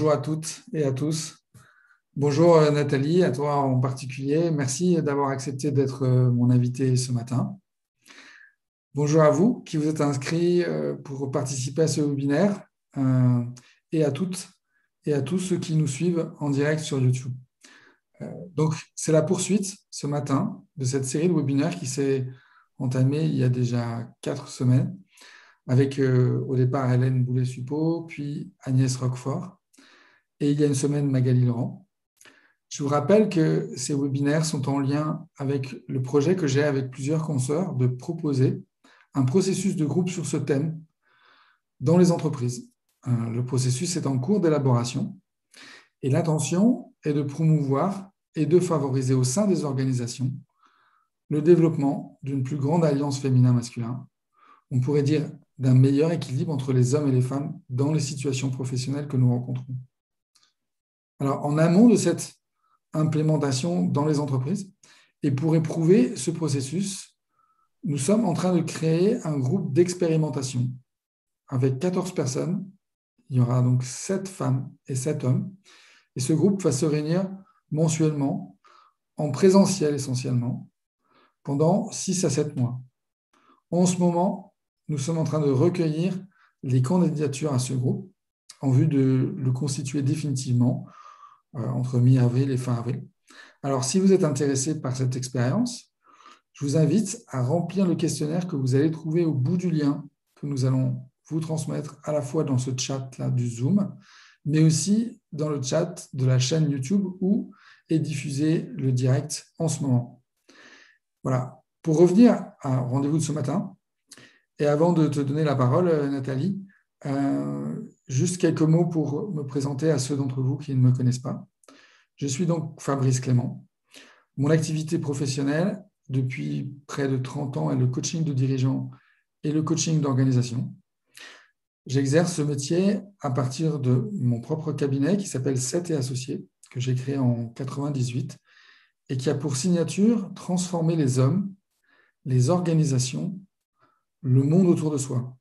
Bonjour à toutes et à tous. Bonjour Nathalie, à toi en particulier. Merci d'avoir accepté d'être mon invité ce matin. Bonjour à vous qui vous êtes inscrits pour participer à ce webinaire euh, et à toutes et à tous ceux qui nous suivent en direct sur YouTube. Donc, c'est la poursuite ce matin de cette série de webinaires qui s'est entamée il y a déjà 4 semaines avec au départ Hélène Boulet-Suppot, puis Agnès Roquefort. Et il y a une semaine, Magali Laurent. Je vous rappelle que ces webinaires sont en lien avec le projet que j'ai avec plusieurs consoeurs de proposer un processus de groupe sur ce thème dans les entreprises. Le processus est en cours d'élaboration et l'intention est de promouvoir et de favoriser au sein des organisations le développement d'une plus grande alliance féminin-masculin. On pourrait dire d'un meilleur équilibre entre les hommes et les femmes dans les situations professionnelles que nous rencontrons. Alors, en amont de cette implémentation dans les entreprises, et pour éprouver ce processus, nous sommes en train de créer un groupe d'expérimentation avec 14 personnes. Il y aura donc 7 femmes et 7 hommes. Et ce groupe va se réunir mensuellement, en présentiel essentiellement, pendant 6 à 7 mois. En ce moment, nous sommes en train de recueillir les candidatures à ce groupe en vue de le constituer définitivement entre mi-avril et fin avril. Alors, si vous êtes intéressé par cette expérience, je vous invite à remplir le questionnaire que vous allez trouver au bout du lien que nous allons vous transmettre à la fois dans ce chat-là du Zoom, mais aussi dans le chat de la chaîne YouTube où est diffusé le direct en ce moment. Voilà. Pour revenir à rendez-vous de ce matin, et avant de te donner la parole, Nathalie, juste quelques mots pour me présenter à ceux d'entre vous qui ne me connaissent pas. Je suis donc Fabrice Clément. Mon activité professionnelle depuis près de 30 ans est le coaching de dirigeants et le coaching d'organisation. J'exerce ce métier à partir de mon propre cabinet qui s'appelle 7 et Associés, que j'ai créé en 98 et qui a pour signature transformer les hommes, les organisations, le monde autour de soi.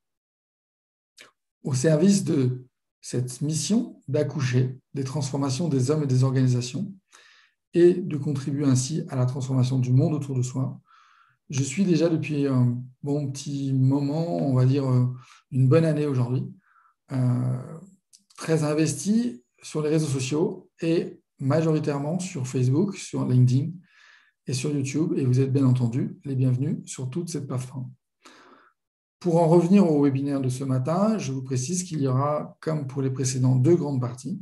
Au service de cette mission d'accoucher des transformations des hommes et des organisations et de contribuer ainsi à la transformation du monde autour de soi, je suis déjà depuis un bon petit moment, on va dire une bonne année aujourd'hui, très investi sur les réseaux sociaux et majoritairement sur Facebook, sur LinkedIn et sur YouTube. Et vous êtes bien entendu les bienvenus sur toute cette plateforme. Pour en revenir au webinaire de ce matin, je vous précise qu'il y aura, comme pour les précédents, 2 grandes parties.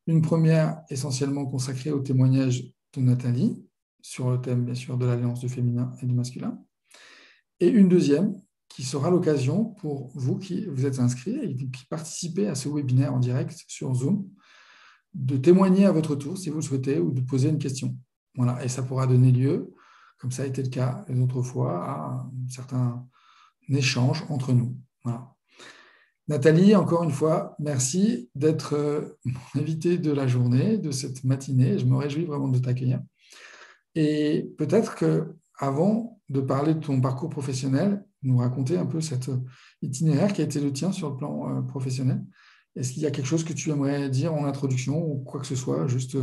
Une première essentiellement consacrée au témoignage de Nathalie, sur le thème, bien sûr, de l'alliance du féminin et du masculin. Et une deuxième qui sera l'occasion pour vous qui vous êtes inscrits et qui participez à ce webinaire en direct sur Zoom, de témoigner à votre tour, si vous le souhaitez, ou de poser une question. Voilà. Et ça pourra donner lieu, comme ça a été le cas les autres fois, à un certain échange entre nous. Voilà. Nathalie, encore une fois, merci d'être mon invitée de la journée, de cette matinée. Je me réjouis vraiment de t'accueillir. Et peut-être qu'avant de parler de ton parcours professionnel, nous raconter un peu cet itinéraire qui a été le tien sur le plan professionnel. Est-ce qu'il y a quelque chose que tu aimerais dire en introduction ou quoi que ce soit, juste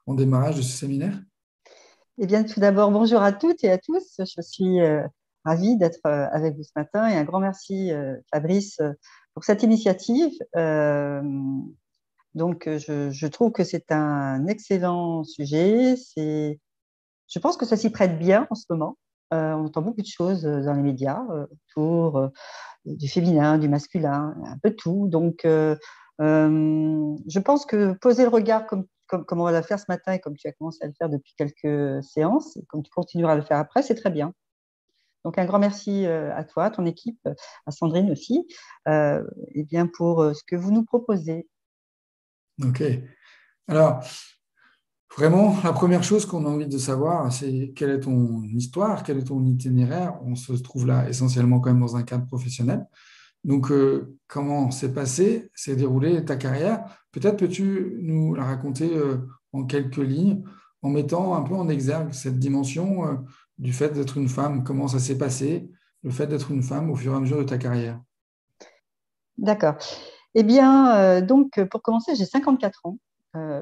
en démarrage de ce séminaire? Eh bien, tout d'abord, bonjour à toutes et à tous. Je suis ravie d'être avec vous ce matin et un grand merci, Fabrice, pour cette initiative. Je trouve que c'est un excellent sujet. Je pense que ça s'y prête bien en ce moment. On entend beaucoup de choses dans les médias autour du féminin, du masculin, un peu tout. Je pense que poser le regard comme on va le faire ce matin et comme tu as commencé à le faire depuis quelques séances, et comme tu continueras à le faire après, c'est très bien. Donc, un grand merci à toi, à ton équipe, à Sandrine aussi, et bien pour ce que vous nous proposez. OK. Alors, vraiment, la première chose qu'on a envie de savoir, c'est quelle est ton histoire, quel est ton itinéraire. On se trouve là essentiellement quand même dans un cadre professionnel. Donc, comment s'est déroulée ta carrière? Peut-être peux-tu nous la raconter en quelques lignes, en mettant un peu en exergue cette dimension du fait d'être une femme. Comment ça s'est passé, le fait d'être une femme au fur et à mesure de ta carrière? D'accord. Eh bien, donc, pour commencer, j'ai 54 ans,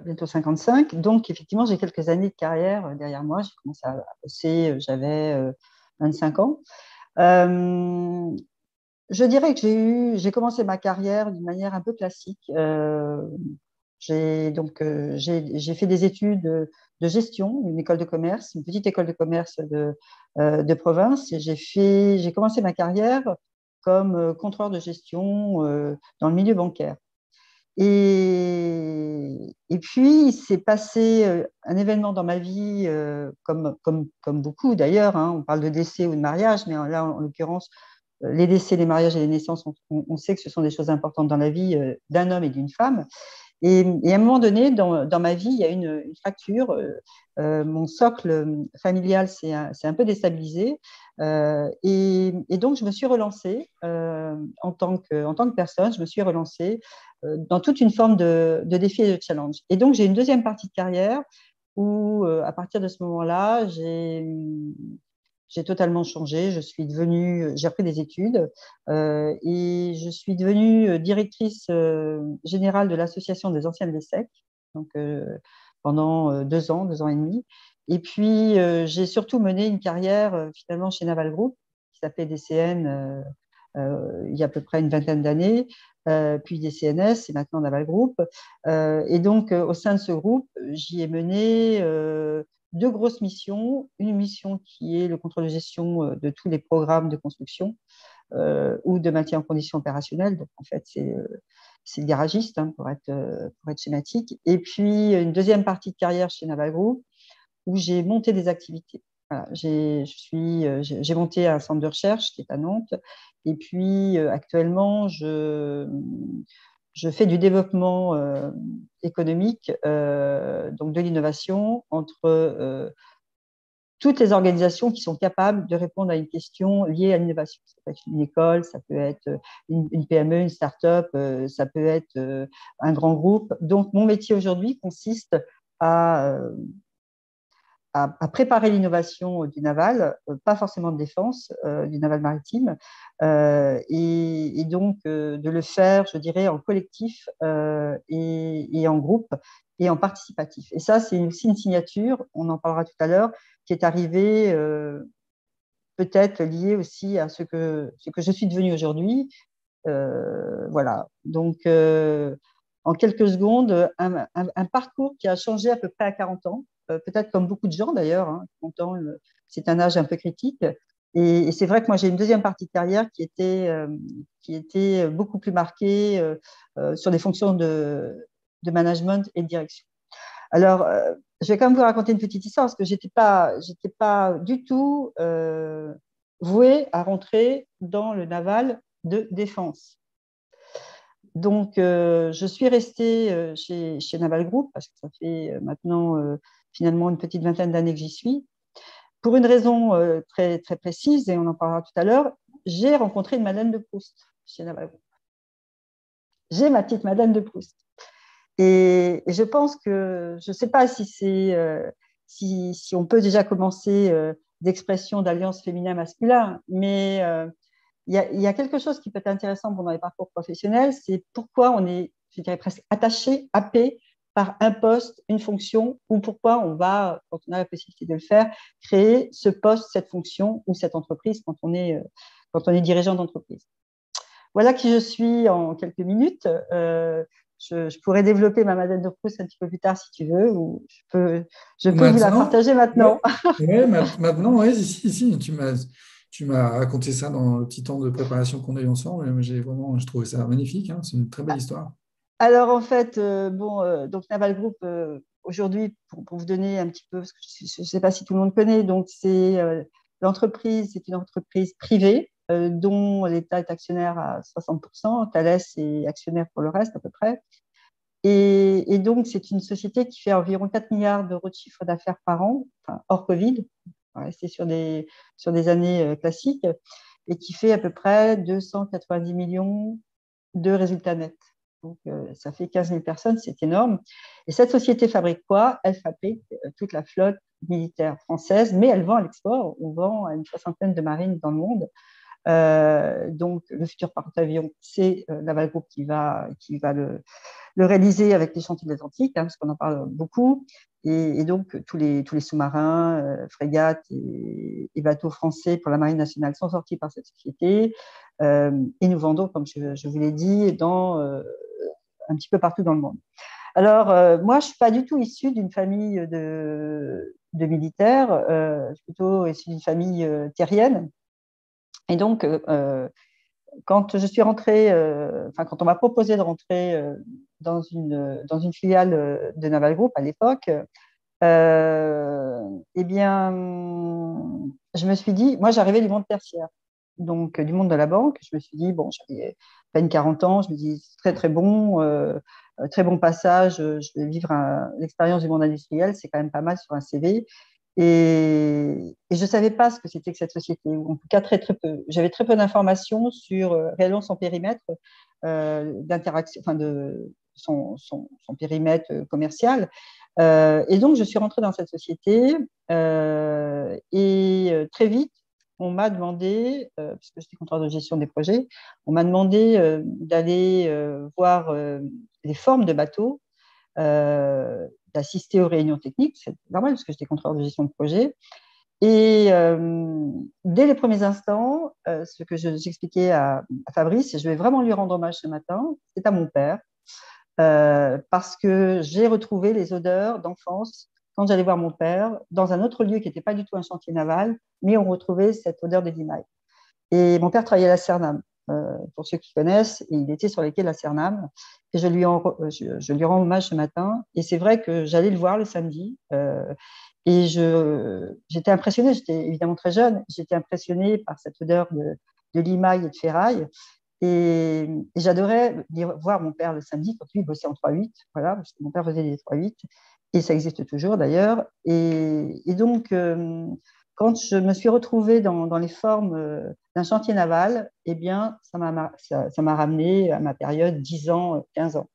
bientôt 55. Donc, effectivement, j'ai quelques années de carrière derrière moi. J'ai commencé à bosser, j'avais 25 ans. Euh, je dirais que j'ai commencé ma carrière d'une manière un peu classique. J'ai fait des études de gestion, une école de commerce, une petite école de commerce de province. Et j'ai commencé ma carrière comme contrôleur de gestion dans le milieu bancaire. Et puis, il s'est passé un événement dans ma vie, comme beaucoup d'ailleurs, hein. On parle de décès ou de mariage, mais là, en l'occurrence, les décès, les mariages et les naissances, on sait que ce sont des choses importantes dans la vie d'un homme et d'une femme. Et à un moment donné, dans ma vie, il y a une fracture. Mon socle familial s'est un peu déstabilisé. Et donc, je me suis relancée en tant que personne, je me suis relancée dans toute une forme de défi et de challenge. Et donc, j'ai une deuxième partie de carrière où, à partir de ce moment-là, j'ai totalement changé. J'ai repris des études et je suis devenue directrice générale de l'Association des anciens de l'ESSEC, donc pendant 2 ans et demi. Et puis, j'ai surtout mené une carrière finalement chez Naval Group, qui s'appelait DCN il y a à peu près une vingtaine d'années, puis des CNS et maintenant Naval Group. Et donc, au sein de ce groupe, j'y ai mené deux grosses missions. Une mission qui est le contrôle de gestion de tous les programmes de construction ou de maintien en condition opérationnelle. Donc, en fait, c'est le garagiste, hein, pour être schématique. Et puis, une deuxième partie de carrière chez Naval Group où j'ai monté des activités. Voilà, j'ai monté un centre de recherche qui est à Nantes. Et puis, actuellement, je fais du développement économique, donc de l'innovation, entre toutes les organisations qui sont capables de répondre à une question liée à l'innovation. Ça peut être une école, ça peut être une PME, une start-up, ça peut être un grand groupe. Donc, mon métier aujourd'hui consiste à, à préparer l'innovation du naval, pas forcément de défense, du naval maritime, et donc de le faire, je dirais, en collectif et en groupe et en participatif. Et ça, c'est aussi une signature, on en parlera tout à l'heure, qui est arrivée peut-être liée aussi à ce que je suis devenue aujourd'hui. Voilà. Donc, en quelques secondes, un parcours qui a changé à peu près à 40 ans, peut-être comme beaucoup de gens d'ailleurs, hein. 40 ans, c'est un âge un peu critique. Et c'est vrai que moi, j'ai une deuxième partie de carrière qui était beaucoup plus marquée sur des fonctions de management et de direction. Alors, je vais quand même vous raconter une petite histoire parce que j'étais pas du tout vouée à rentrer dans le naval de défense. Donc, je suis restée chez Naval Group parce que ça fait maintenant finalement une petite vingtaine d'années que j'y suis. Pour une raison très, très précise, et on en parlera tout à l'heure, j'ai rencontré une Madeleine de Proust chez Naval Group. J'ai ma petite Madeleine de Proust. Et je pense que, je ne sais pas si on peut déjà commencer d'expression d'alliance féminin-masculin, mais il y a quelque chose qui peut être intéressant pendant les parcours professionnels, c'est pourquoi on est, je dirais presque attaché, happé par un poste, une fonction, ou pourquoi on va, quand on a la possibilité de le faire, créer ce poste, cette fonction ou cette entreprise quand on est dirigeant d'entreprise. Voilà qui je suis en quelques minutes. Je pourrais développer ma Madeleine de Proust un petit peu plus tard si tu veux, ou je peux vous la Maintenant, partager ouais, maintenant. ouais, maintenant, ouais, si, tu m'as raconté ça dans le petit temps de préparation qu'on a eu ensemble. Et je trouvais ça magnifique, hein, c'est une très belle histoire. Alors en fait, bon, donc Naval Group, aujourd'hui, pour vous donner un petit peu, parce que je ne sais pas si tout le monde connaît, donc l'entreprise, c'est une entreprise privée dont l'État est actionnaire à 60%, Thales est actionnaire pour le reste à peu près. Et donc, c'est une société qui fait environ 4 milliards d'euros de chiffre d'affaires par an, enfin, hors Covid, on va rester sur des années classiques, et qui fait à peu près 290 millions de résultats nets. Donc, ça fait 15 000 personnes, c'est énorme. Et cette société fabrique quoi? Elle fabrique toute la flotte militaire française, mais elle vend à l'export. On vend à une soixantaine de marines dans le monde. Donc, le futur porte-avions, c'est Naval Group qui va le réaliser avec les chantiers de l'Atlantique, hein, parce qu'on en parle beaucoup. Et donc, tous les sous-marins, frégates et bateaux français pour la Marine nationale sont sortis par cette société. Et nous vendons, comme je vous l'ai dit, un petit peu partout dans le monde. Alors, moi, je ne suis pas du tout issue d'une famille de militaires. Je suis plutôt issue d'une famille terrienne. Et donc, quand je suis rentrée, quand on m'a proposé de rentrer dans une filiale de Naval Group à l'époque, eh bien, je me suis dit, moi, j'arrivais du monde tertiaire, donc du monde de la banque. Je me suis dit, bon, j'avais à peine 40 ans, je me dis, c'est très, très bon passage. Je vais vivre l'expérience du monde industriel, c'est quand même pas mal sur un CV. Et je ne savais pas ce que c'était que cette société, ou en tout cas très, très peu. J'avais très peu d'informations sur réellement son périmètre d'interaction, enfin de son périmètre commercial. Et donc, je suis rentrée dans cette société et très vite, on m'a demandé, puisque j'étais contrôleur de gestion des projets, on m'a demandé d'aller voir les formes de bateaux, d'assister aux réunions techniques. C'est normal parce que j'étais contrôleur de gestion de projet. Et dès les premiers instants, ce que j'expliquais à Fabrice, et je vais vraiment lui rendre hommage ce matin, c'est à mon père, parce que j'ai retrouvé les odeurs d'enfance quand j'allais voir mon père dans un autre lieu qui n'était pas du tout un chantier naval, mais on retrouvait cette odeur des limailles. Et mon père travaillait à la Cernam, pour ceux qui connaissent, et il était sur les quais de la Cernam. Et je lui rends hommage ce matin. Et c'est vrai que j'allais le voir le samedi. Et j'étais impressionnée, j'étais évidemment très jeune, j'étais impressionnée par cette odeur de limaille et de ferraille. Et j'adorais voir mon père le samedi quand lui bossait en 3-8, voilà, parce que mon père faisait des 3-8, et ça existe toujours d'ailleurs. Et donc, quand je me suis retrouvée dans les formes d'un chantier naval, eh bien, ça m'a ramené à ma période 10 ans, 15 ans.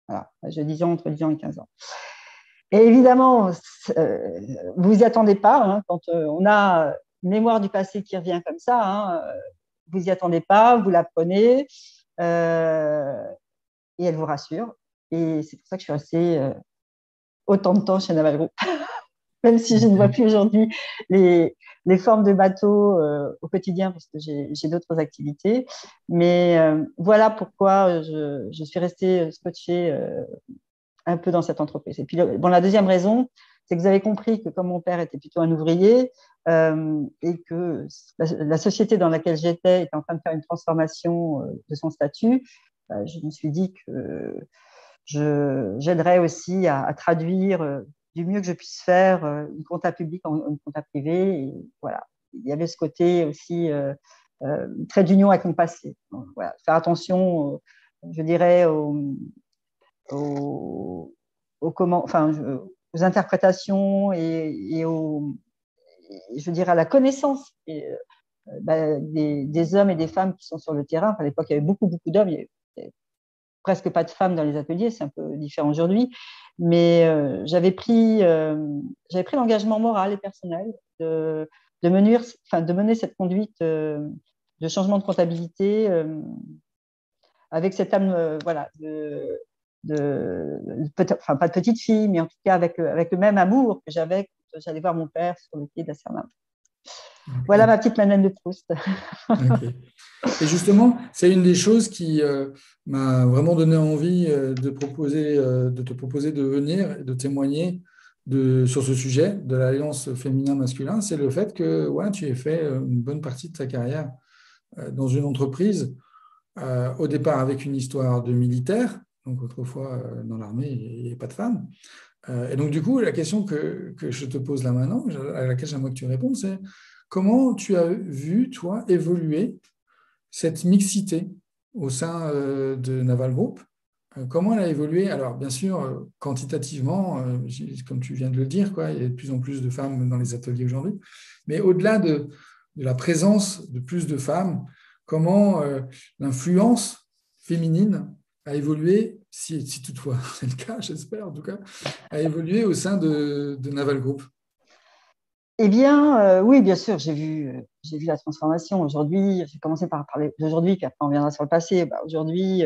Voilà, j'ai 10 ans, entre 10 ans et 15 ans. Et évidemment, vous n'y attendez pas, hein, quand on a une mémoire du passé qui revient comme ça, hein, vous n'y attendez pas, vous la prenez et elle vous rassure. Et c'est pour ça que je suis restée autant de temps chez Naval Group, même si je ne vois plus aujourd'hui les formes de bateaux au quotidien parce que j'ai d'autres activités. Mais voilà pourquoi je suis restée scotchée un peu dans cette entreprise. Et puis, bon, la deuxième raison, c'est que vous avez compris que comme mon père était plutôt un ouvrier et que la société dans laquelle j'étais était en train de faire une transformation de son statut, je me suis dit que j'aiderais aussi à traduire du mieux que je puisse faire une compta publique en une compta privée. Et voilà, il y avait ce côté aussi trait d'union avec mon passé. Donc, voilà, faire attention, je dirais, aux, aux interprétations je dirais, à la connaissance des hommes et des femmes qui sont sur le terrain. À l'époque, il y avait beaucoup d'hommes, il y avait presque pas de femmes dans les ateliers, c'est un peu différent aujourd'hui. Mais j'avais pris l'engagement moral et personnel de mener cette conduite de changement de comptabilité avec cette âme, voilà, enfin pas de petite fille, mais en tout cas avec le même amour que j'avais quand j'allais voir mon père sur le quai de la Cernam. Okay. Voilà ma petite Madeleine de Proust. Okay. Et justement, c'est une des choses qui m'a vraiment donné envie de te proposer de venir et de témoigner sur ce sujet de l'alliance féminin-masculin, c'est le fait que ouais, tu aies fait une bonne partie de ta carrière dans une entreprise, au départ avec une histoire de militaire, donc autrefois dans l'armée, il n'y avait pas de femmes. Et donc du coup, la question que je te pose là maintenant, à laquelle j'aimerais que tu répondes, c'est comment tu as vu, toi, évoluer cette mixité au sein de Naval Group? Comment elle a évolué? Alors, bien sûr, quantitativement, comme tu viens de le dire, quoi, il y a de plus en plus de femmes dans les ateliers aujourd'hui. Mais au-delà de la présence de plus de femmes, comment l'influence féminine a évolué, si toutefois c'est le cas, j'espère en tout cas, a évolué au sein de Naval Group? Eh bien, oui, bien sûr, j'ai vu la transformation. Aujourd'hui, j'ai commencé par parler d'aujourd'hui, puis après on viendra sur le passé. Bah, aujourd'hui,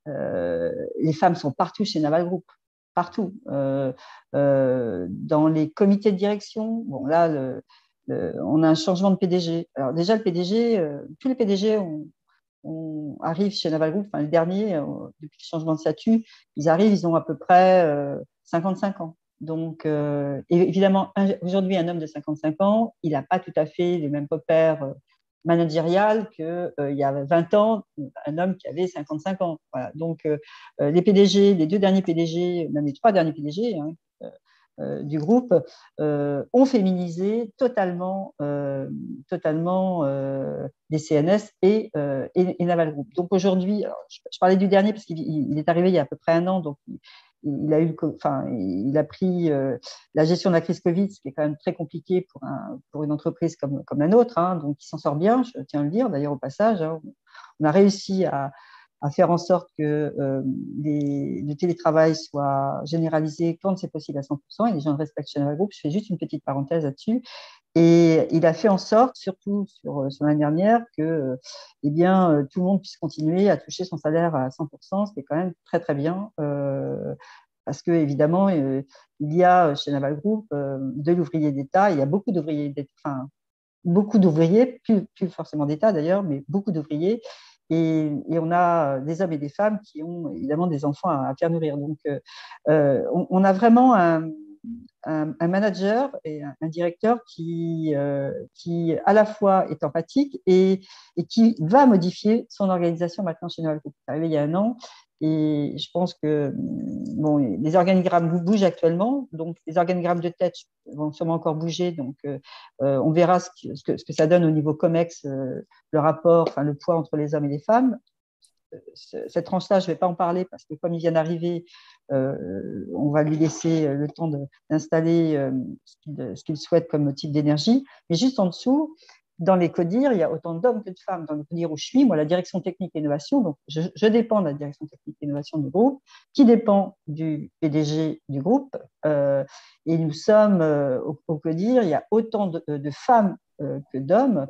les femmes sont partout chez Naval Group, partout. Dans les comités de direction, bon, là, on a un changement de PDG. Alors déjà, le PDG, tous les PDG arrivent chez Naval Group, enfin, le dernier, depuis le changement de statut, ils arrivent, ils ont à peu près 55 ans. Donc, évidemment, aujourd'hui, un homme de 55 ans, il n'a pas tout à fait les mêmes repères managériales qu'il y a 20 ans, un homme qui avait 55 ans. Voilà. Donc, les PDG, les deux derniers PDG, même les trois derniers PDG, hein, du groupe ont féminisé totalement les CNS et Naval Group. Donc aujourd'hui, je parlais du dernier parce qu'il est arrivé il y a à peu près un an, donc il a pris la gestion de la crise Covid, ce qui est quand même très compliqué pour une entreprise comme la nôtre, hein, donc il s'en sort bien, je tiens à le dire d'ailleurs au passage. Hein. On a réussi à faire en sorte que le télétravail soit généralisé quand c'est possible à 100%, et les gens le respectent chez Naval Group. Je fais juste une petite parenthèse là-dessus. Et il a fait en sorte, surtout sur l'année dernière, que eh bien, tout le monde puisse continuer à toucher son salaire à 100%, ce qui est quand même très, très bien. Parce que évidemment, il y a chez Naval Group de l'ouvrier d'État, il y a beaucoup d'ouvriers d'État, enfin, beaucoup d'ouvriers, plus forcément d'État d'ailleurs, mais beaucoup d'ouvriers. Et on a des hommes et des femmes qui ont évidemment des enfants à faire nourrir. Donc, on a vraiment un manager et un directeur qui à la fois est empathique et qui va modifier son organisation maintenant chez Noël. C'est arrivé il y a un an. Et je pense que bon, les organigrammes bougent actuellement, donc les organigrammes de tête vont sûrement encore bouger. Donc, on verra ce que ça donne au niveau COMEX, le rapport, enfin le poids entre les hommes et les femmes. Cette tranche-là, je ne vais pas en parler parce que comme il vient d'arriver, on va lui laisser le temps d'installer ce qu'il souhaite comme type d'énergie. Mais juste en dessous, dans les CODIR, il y a autant d'hommes que de femmes. Dans le CODIR où je suis, moi, la direction technique et innovation, donc je dépends de la direction technique et innovation du groupe, qui dépend du PDG du groupe. Et nous sommes au CODIR, il y a autant de femmes que d'hommes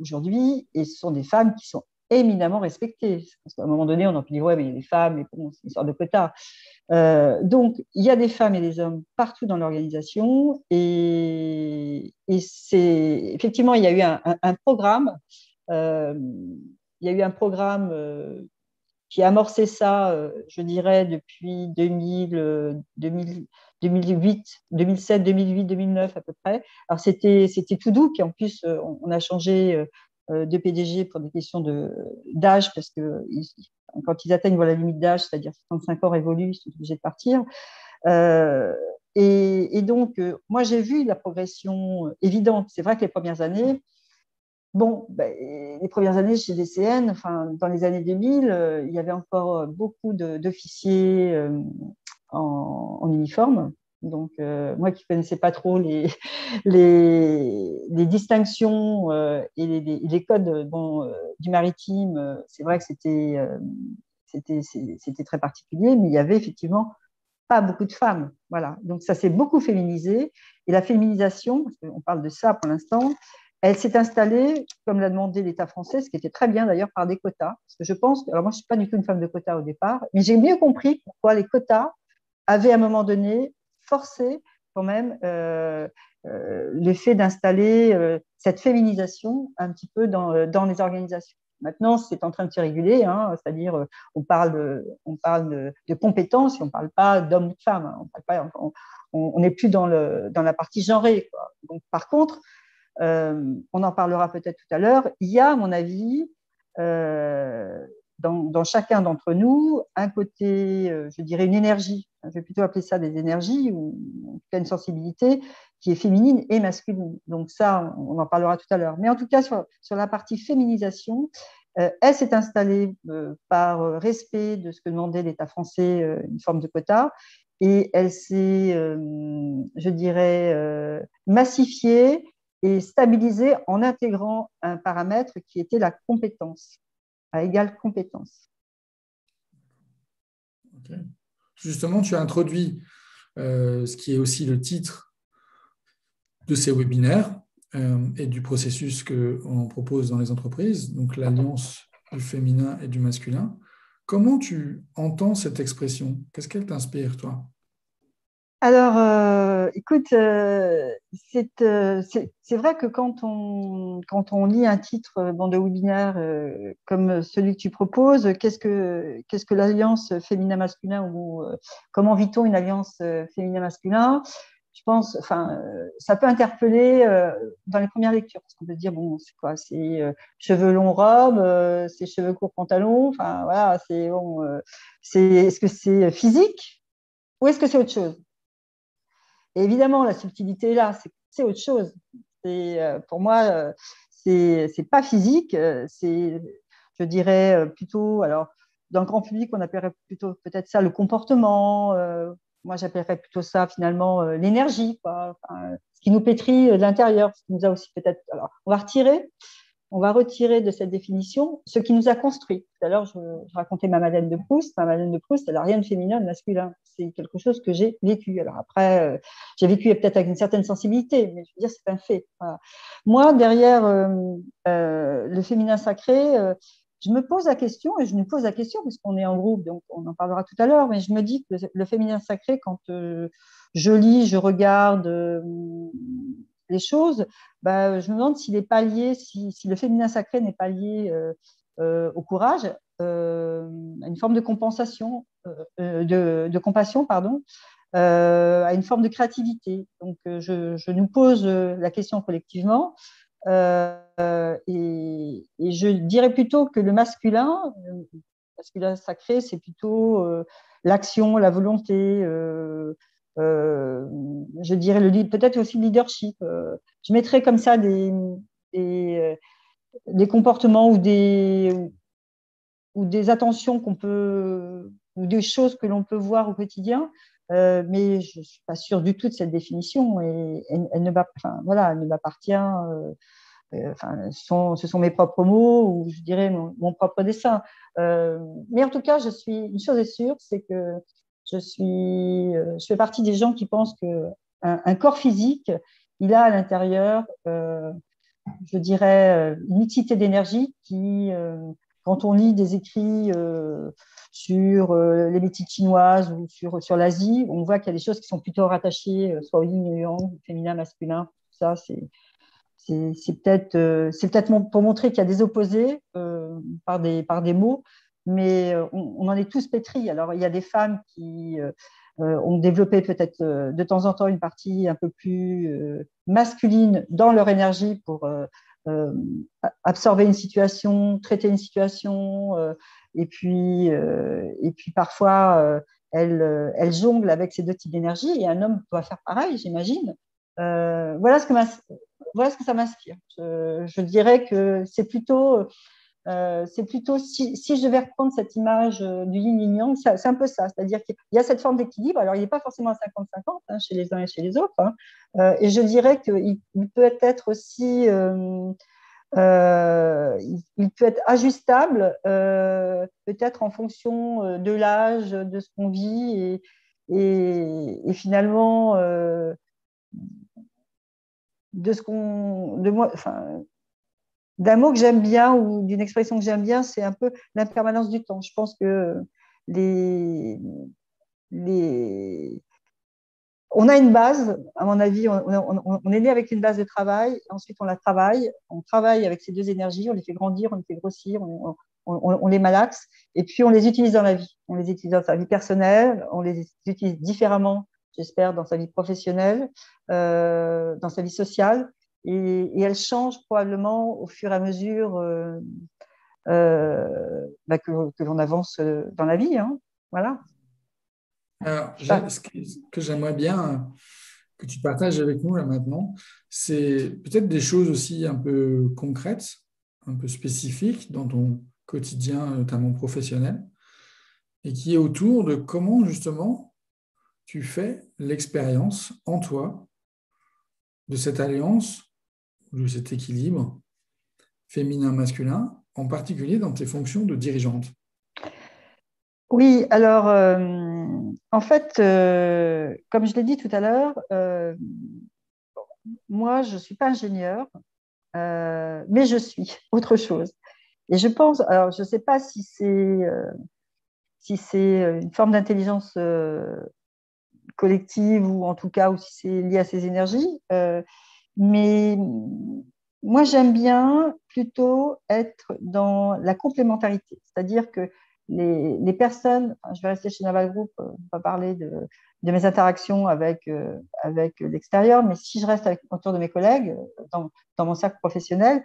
aujourd'hui, et ce sont des femmes qui sont éminemment respectées. Parce qu'à un moment donné, on a pu dire, ouais, mais les femmes, mais bon, c'est une sorte de quota. Donc, il y a des femmes et des hommes partout dans l'organisation. Et c'est effectivement, il y a eu un programme. Il y a eu un programme qui a amorcé ça, je dirais, depuis 2008, 2007, 2008, 2009 à peu près. Alors, c'était tout doux. Puis en plus, on a changé de PDG pour des questions d'âge, parce que quand ils atteignent la limite d'âge, c'est-à-dire 65 ans révolus, ils sont obligés de partir. Euh, et donc, moi, j'ai vu la progression évidente. C'est vrai que les premières années, bon, ben, les premières années chez DCN, enfin, dans les années 2000, il y avait encore beaucoup d'officiers en uniforme. Donc, moi qui ne connaissais pas trop les distinctions et les codes bon, du maritime, c'est vrai que c'était très particulier, mais il y avait effectivement pas beaucoup de femmes. Voilà. Donc, ça s'est beaucoup féminisé. Et la féminisation, parce qu'on parle de ça pour l'instant, elle s'est installée, comme l'a demandé l'État français, ce qui était très bien d'ailleurs, par des quotas. Parce que je pense, alors moi je ne suis pas du tout une femme de quotas au départ, mais j'ai mieux compris pourquoi les quotas avaient à un moment donné forcé quand même le fait d'installer cette féminisation un petit peu dans les organisations. Maintenant, c'est en train de se réguler, hein, c'est-à-dire on parle de compétences et on ne parle pas d'hommes ou de femmes. Hein, on n'est plus dans la partie genrée, quoi. Donc, par contre, on en parlera peut-être tout à l'heure, il y a, à mon avis, dans chacun d'entre nous, un côté, je dirais, une énergie, je vais plutôt appeler ça des énergies, ou en tout cas une sensibilité qui est féminine et masculine. Donc ça, on en parlera tout à l'heure. Mais en tout cas, sur la partie féminisation, elle s'est installée par respect de ce que demandait l'État français, une forme de quota, et elle s'est, je dirais, massifiée et stabilisée en intégrant un paramètre qui était la compétence, à égale compétence. Okay. Justement, tu as introduit ce qui est aussi le titre de ces webinaires et du processus qu'on propose dans les entreprises, donc l'alliance du féminin et du masculin. Comment tu entends cette expression? Qu'est-ce qu'elle t'inspire, toi? Alors, écoute, c'est vrai que quand on lit un titre bon, de webinaire comme celui que tu proposes, qu'est-ce que l'alliance féminin-masculin ou comment vit-on une alliance féminin-masculin? Je pense, enfin, ça peut interpeller dans les premières lectures, parce qu'on peut se dire, bon, c'est quoi? C'est cheveux longs, robe, c'est cheveux courts, pantalon, enfin, voilà, c'est bon, est-ce que c'est physique ou est-ce que c'est autre chose? Et évidemment, la subtilité est là, c'est autre chose. Pour moi, c'est pas physique, c'est, je dirais, plutôt, alors, dans le grand public, on appellerait plutôt peut-être ça le comportement. Moi, j'appellerais plutôt ça finalement l'énergie, quoi. Enfin, ce qui nous pétrit de l'intérieur, ce qui nous a aussi peut-être. Alors, on va retirer de cette définition ce qui nous a construit. Tout à l'heure, je racontais ma Madeleine de Proust. Ma Madeleine de Proust, elle n'a rien de féminin, de masculin. C'est quelque chose que j'ai vécu. Alors après, j'ai vécu peut-être avec une certaine sensibilité, mais je veux dire, c'est un fait. Voilà. Moi, derrière le féminin sacré, je me pose la question, et je nous pose la question, parce qu'on est en groupe, donc on en parlera tout à l'heure, mais je me dis que le féminin sacré, quand je lis, je regarde les choses, bah, je me demande s'il n'est pas lié, si le féminin sacré n'est pas lié au courage, à une forme de compensation, de compassion, pardon, à une forme de créativité. Donc, je nous pose la question collectivement. Et je dirais plutôt que le masculin sacré, c'est plutôt l'action, la volonté, euh, je dirais peut-être aussi le leadership. Je mettrais comme ça des, des comportements ou des attentions ou des choses que l'on peut voir au quotidien, mais je ne suis pas sûre du tout de cette définition et elle ne enfin, voilà, elle ne m'appartient. Enfin, ce sont mes propres mots ou je dirais mon propre dessin. Mais en tout cas, une chose est sûre, c'est que je fais partie des gens qui pensent que un corps physique, il a à l'intérieur, je dirais, une mixité d'énergie qui, quand on lit des écrits sur les métiers chinoises ou sur l'Asie, on voit qu'il y a des choses qui sont plutôt rattachées soit au yin et au yang, féminin, masculin. Ça, c'est peut-être pour montrer qu'il y a des opposés par des mots, mais on en est tous pétris. Alors, il y a des femmes qui ont développé peut-être de temps en temps une partie un peu plus masculine dans leur énergie pour euh, absorber une situation, traiter une situation, et puis parfois elles jonglent avec ces deux types d'énergie et un homme doit faire pareil, j'imagine. Voilà voilà ce que ça m'inspire. Je dirais que c'est plutôt si je devais reprendre cette image du yin et yang, c'est un peu ça. C'est-à-dire qu'il y a cette forme d'équilibre. Alors, il n'est pas forcément à 50-50 hein, chez les uns et chez les autres. Hein. Et je dirais qu'il peut être aussi, il peut être ajustable, peut-être en fonction de l'âge, de ce qu'on vit et finalement de ce qu'on, de moi, enfin, d'un mot que j'aime bien ou d'une expression que j'aime bien, c'est un peu l'impermanence du temps. Je pense que les, les... on a une base, à mon avis, on est né avec une base de travail, ensuite on travaille avec ces deux énergies, on les fait grandir, on les fait grossir, on les malaxe, et puis on les utilise dans la vie. On les utilise dans sa vie personnelle, on les utilise différemment, j'espère, dans sa vie professionnelle, dans sa vie sociale, et elles changent probablement au fur et à mesure que l'on avance dans la vie. Hein. Voilà. Alors, Je sais pas. ce que j'aimerais bien que tu partages avec nous là maintenant, c'est peut-être des choses aussi un peu concrètes, un peu spécifiques dans ton quotidien, notamment professionnel, et qui est autour de comment justement tu fais l'expérience en toi de cette alliance, de cet équilibre féminin-masculin, en particulier dans tes fonctions de dirigeante. Oui, alors, en fait, comme je l'ai dit tout à l'heure, moi, je ne suis pas ingénieure, mais je suis autre chose. Et je pense, alors je ne sais pas si c'est une forme d'intelligence collective ou en tout cas ou si c'est lié à ces énergies, mais moi j'aime bien plutôt être dans la complémentarité, c'est-à-dire que les personnes, enfin, je vais rester chez Naval Group, pas parler de mes interactions avec l'extérieur, mais si je reste autour de mes collègues, dans mon cercle professionnel,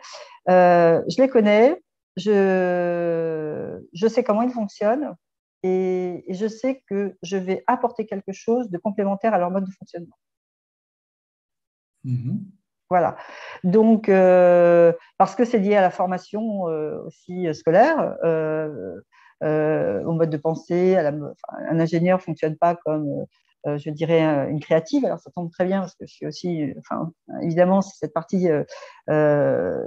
je les connais, je sais comment ils fonctionnent et je sais que je vais apporter quelque chose de complémentaire à leur mode de fonctionnement. Mhm. Voilà. Donc, parce que c'est lié à la formation aussi scolaire, au mode de pensée, enfin, un ingénieur ne fonctionne pas comme, je dirais, une créative. Alors, ça tombe très bien parce que je suis aussi, enfin, évidemment, c'est cette partie euh,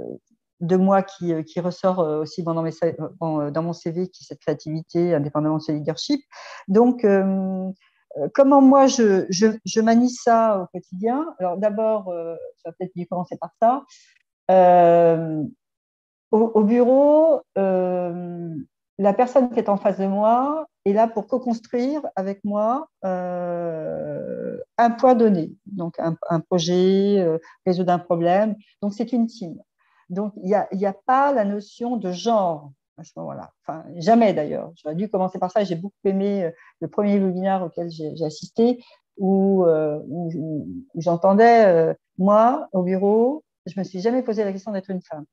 de moi qui ressort aussi dans mon CV, qui est cette créativité, indépendamment de ce leadership. Donc, comment moi je manie ça au quotidien? Alors d'abord, ça va peut-être mieux commencer par ça. Euh, au bureau, la personne qui est en face de moi est là pour co-construire avec moi un point donné, donc un projet, résoudre un problème. Donc c'est une team. Donc il y a pas la notion de genre à ce moment-là. Enfin, jamais d'ailleurs. J'aurais dû commencer par ça. J'ai beaucoup aimé le premier webinaire auquel j'ai assisté où j'entendais, moi, au bureau, je me suis jamais posé la question d'être une femme.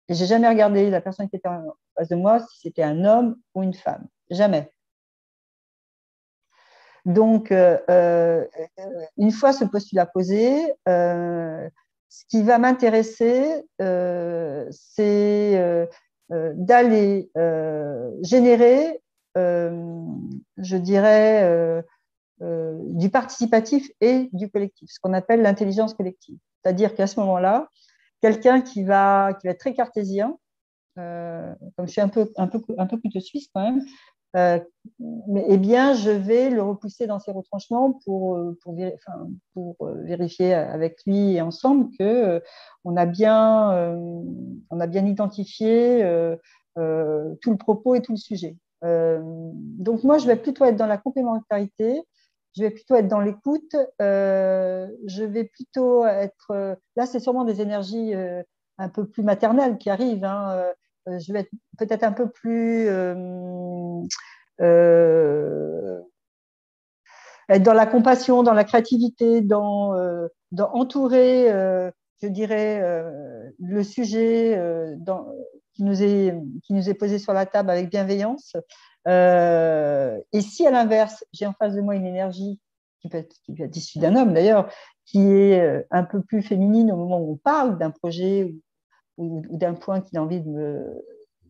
Et j'ai jamais regardé la personne qui était en face de moi si c'était un homme ou une femme. Jamais. Donc, une fois ce postulat posé, ce qui va m'intéresser, c'est d'aller générer, je dirais, du participatif et du collectif, ce qu'on appelle l'intelligence collective. C'est-à-dire qu'à ce moment-là, quelqu'un qui va être très cartésien, comme je suis un peu couteau suisse quand même, euh, eh bien, je vais le repousser dans ses retranchements pour vérifier avec lui et ensemble que on a bien identifié tout le propos et tout le sujet. Donc moi, je vais plutôt être dans la complémentarité, je vais plutôt être dans l'écoute, je vais plutôt être... là, c'est sûrement des énergies un peu plus maternelles qui arrivent, hein, je vais être peut-être un peu plus euh, être dans la compassion, dans la créativité, dans entourer, je dirais, le sujet qui nous est posé sur la table avec bienveillance. Et si à l'inverse, j'ai en face de moi une énergie qui peut être issue d'un homme d'ailleurs, qui est un peu plus féminine au moment où on parle d'un projet ou d'un point qu'il a envie de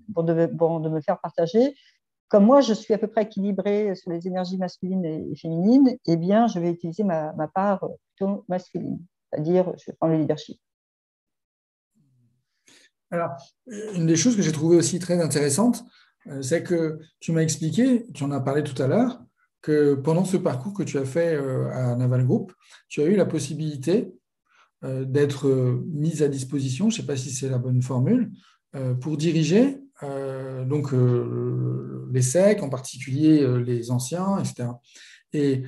me faire partager, comme moi, je suis à peu près équilibrée sur les énergies masculines et féminines, eh bien, je vais utiliser ma part plutôt masculine, c'est-à-dire je vais prendre le leadership. Alors, une des choses que j'ai trouvées aussi très intéressante, c'est que tu m'as expliqué, tu en as parlé tout à l'heure, que pendant ce parcours que tu as fait à Naval Group, tu as eu la possibilité d'être mise à disposition, je ne sais pas si c'est la bonne formule, pour diriger les SEC, en particulier les anciens, etc. Et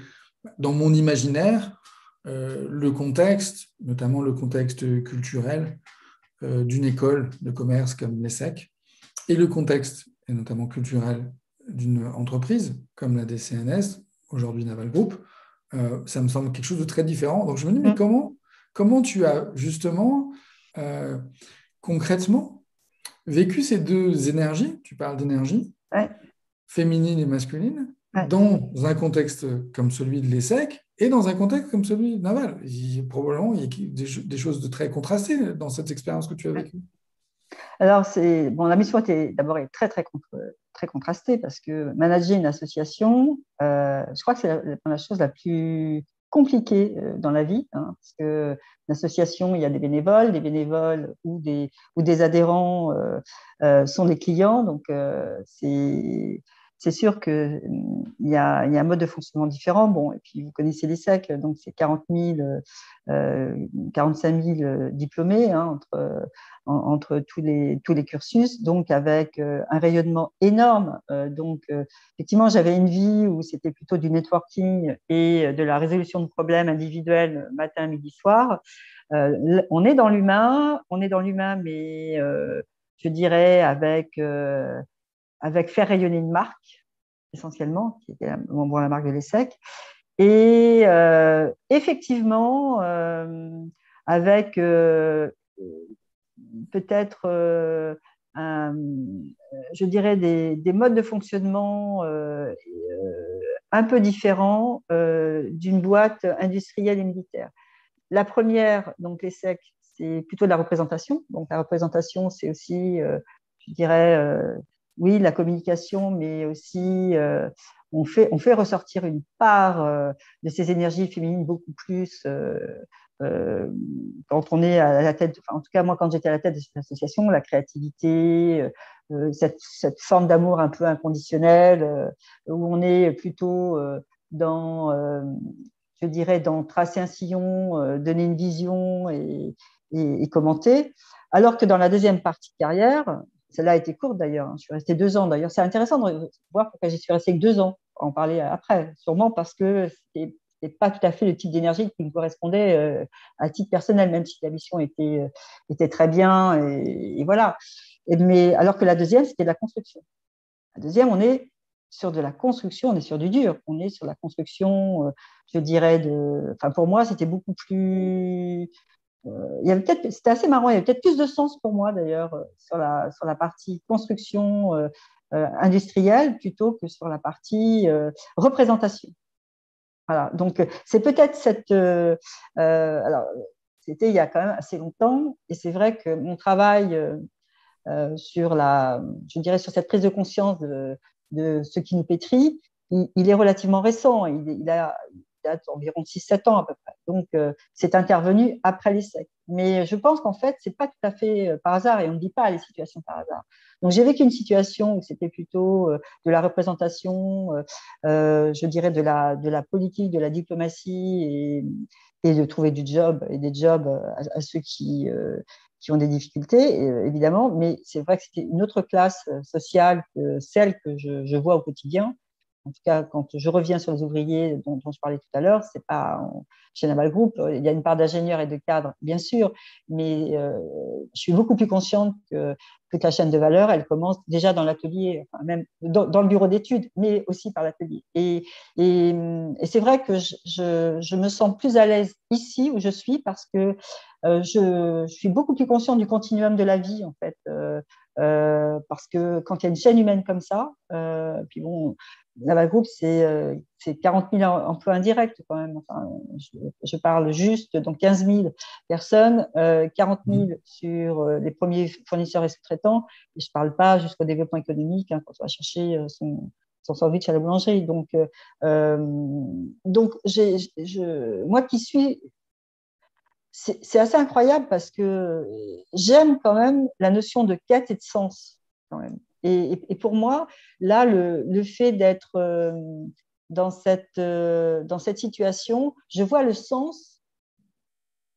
dans mon imaginaire, le contexte, notamment le contexte culturel d'une école de commerce comme l'ESSEC, et le contexte, et notamment culturel, d'une entreprise comme la DCNS, aujourd'hui Naval Group, ça me semble quelque chose de très différent. Donc je me dis, mais comment tu as justement, euh, concrètement, vécu ces deux énergies, tu parles d'énergie, Ouais, féminine et masculine, ouais. dans un contexte comme celui de l'ESSEC et dans un contexte comme celui de Naval. Probablement, il y a des choses de très contrastées dans cette expérience que tu as vécue. Alors, la mission était d'abord très contrastée parce que manager une association, je crois que c'est la chose la plus compliquée dans la vie, hein, parce que l'association, il y a des bénévoles ou des adhérents sont des clients, donc c'est sûr qu'il y a un mode de fonctionnement différent. Bon, et puis vous connaissez l'ESSEC, donc c'est 40 000, 45 000 diplômés hein, entre tous les cursus, donc avec un rayonnement énorme. Donc, effectivement, j'avais une vie où c'était plutôt du networking et de la résolution de problèmes individuels matin, midi, soir. On est dans l'humain, mais je dirais avec faire rayonner une marque, essentiellement, qui était la marque de l'ESSEC. Et effectivement, avec peut-être, je dirais, des modes de fonctionnement un peu différents d'une boîte industrielle et militaire. La première, donc l'ESSEC, c'est plutôt de la représentation. Donc la représentation, c'est aussi, je dirais, oui, la communication, mais aussi on fait ressortir une part de ces énergies féminines beaucoup plus quand on est à la tête, enfin, en tout cas moi quand j'étais à la tête de cette association, la créativité, cette forme d'amour un peu inconditionnel, où on est plutôt dans, je dirais, dans tracer un sillon, donner une vision et commenter, alors que dans la deuxième partie de carrière, celle-là a été courte d'ailleurs. Je suis restée 2 ans d'ailleurs. C'est intéressant de voir pourquoi j'y suis restée que 2 ans. On va en parler après, sûrement parce que c'était pas tout à fait le type d'énergie qui me correspondait à titre personnel, même si la mission était très bien et voilà. Mais alors que la deuxième, c'était de la construction. La deuxième, on est sur de la construction, on est sur du dur, on est sur la construction, je dirais, enfin pour moi, c'était beaucoup plus c'était assez marrant, il y avait peut-être plus de sens pour moi d'ailleurs sur la partie construction industrielle plutôt que sur la partie représentation. Voilà, donc c'est peut-être alors, c'était il y a quand même assez longtemps, et c'est vrai que mon travail je dirais sur cette prise de conscience de ce qui nous pétrit, il est relativement récent, il date environ 6-7 ans à peu près. Donc, c'est intervenu après l'ESSEC. Mais je pense qu'en fait, c'est pas tout à fait par hasard, et on ne dit pas les situations par hasard. Donc, j'ai vécu une situation où c'était plutôt de la représentation, je dirais de la politique, de la diplomatie, et de trouver du job et des jobs à ceux qui ont des difficultés, évidemment, mais c'est vrai que c'était une autre classe sociale que celle que je vois au quotidien. En tout cas, quand je reviens sur les ouvriers dont je parlais tout à l'heure, c'est pas chez Naval Group, il y a une part d'ingénieurs et de cadres, bien sûr, mais je suis beaucoup plus consciente que la chaîne de valeur, elle commence déjà dans l'atelier, enfin, même dans le bureau d'études, mais aussi par l'atelier. Et c'est vrai que je me sens plus à l'aise ici où je suis parce que je suis beaucoup plus consciente du continuum de la vie, en fait. Parce que quand il y a une chaîne humaine comme ça, puis bon, Naval Group, c'est 40 000 emplois indirects quand même. Enfin, je parle juste, donc 15 000 personnes, 40 000 sur les premiers fournisseurs et sous-traitants, et je ne parle pas jusqu'au développement économique, hein, quand on va chercher son sandwich à la boulangerie. Donc moi qui suis c'est assez incroyable parce que j'aime quand même la notion de quête et de sens quand même. Et pour moi, là, le fait d'être dans cette situation, je vois le sens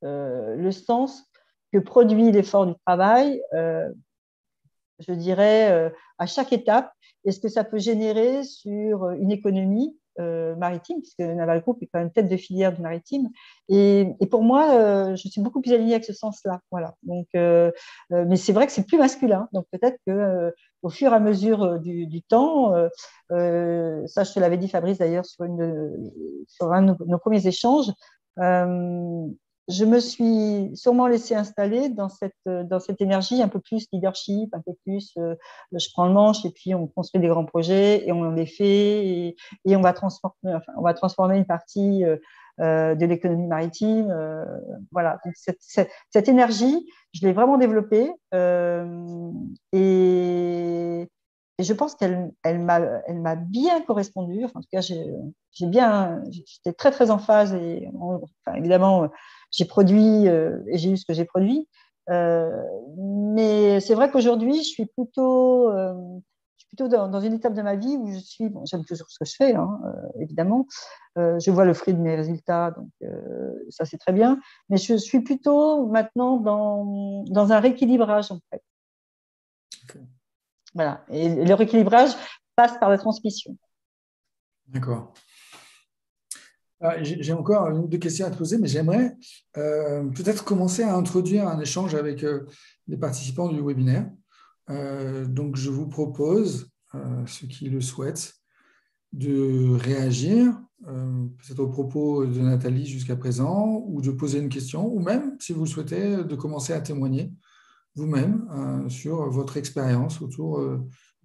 que produit l'effort du travail, je dirais, à chaque étape, et ce que ça peut générer sur une économie maritime, puisque Naval Group est quand même tête de filière du maritime. Et pour moi, je suis beaucoup plus alignée avec ce sens-là. Voilà. Donc, mais c'est vrai que c'est plus masculin. Donc peut-être que au fur et à mesure du temps, ça je te l'avais dit Fabrice d'ailleurs sur un de nos premiers échanges, je me suis sûrement laissée installer dans cette énergie un peu plus leadership, un peu plus je prends le manche et puis on construit des grands projets et on les fait et on va transformer une partie de l'économie maritime. Voilà. Donc cette énergie, je l'ai vraiment développée et je pense qu'elle m'a bien correspondu. Enfin, en tout cas, j'étais très très en phase et enfin, évidemment j'ai produit et j'ai eu ce que j'ai produit. Mais c'est vrai qu'aujourd'hui, je suis plutôt, suis plutôt dans une étape de ma vie où je suis, bon, j'aime toujours ce que je fais, hein, évidemment. Je vois le fruit de mes résultats, donc ça c'est très bien. Mais je suis plutôt maintenant dans un rééquilibrage en fait. Okay. Voilà. Et le rééquilibrage passe par la transmission. D'accord. J'ai encore une ou deux questions à te poser, mais j'aimerais peut-être commencer à introduire un échange avec les participants du webinaire. Donc, je vous propose, ceux qui le souhaitent, de réagir, peut-être aux propos de Nathalie jusqu'à présent, ou de poser une question, ou même, si vous le souhaitez, de commencer à témoigner vous-même sur votre expérience autour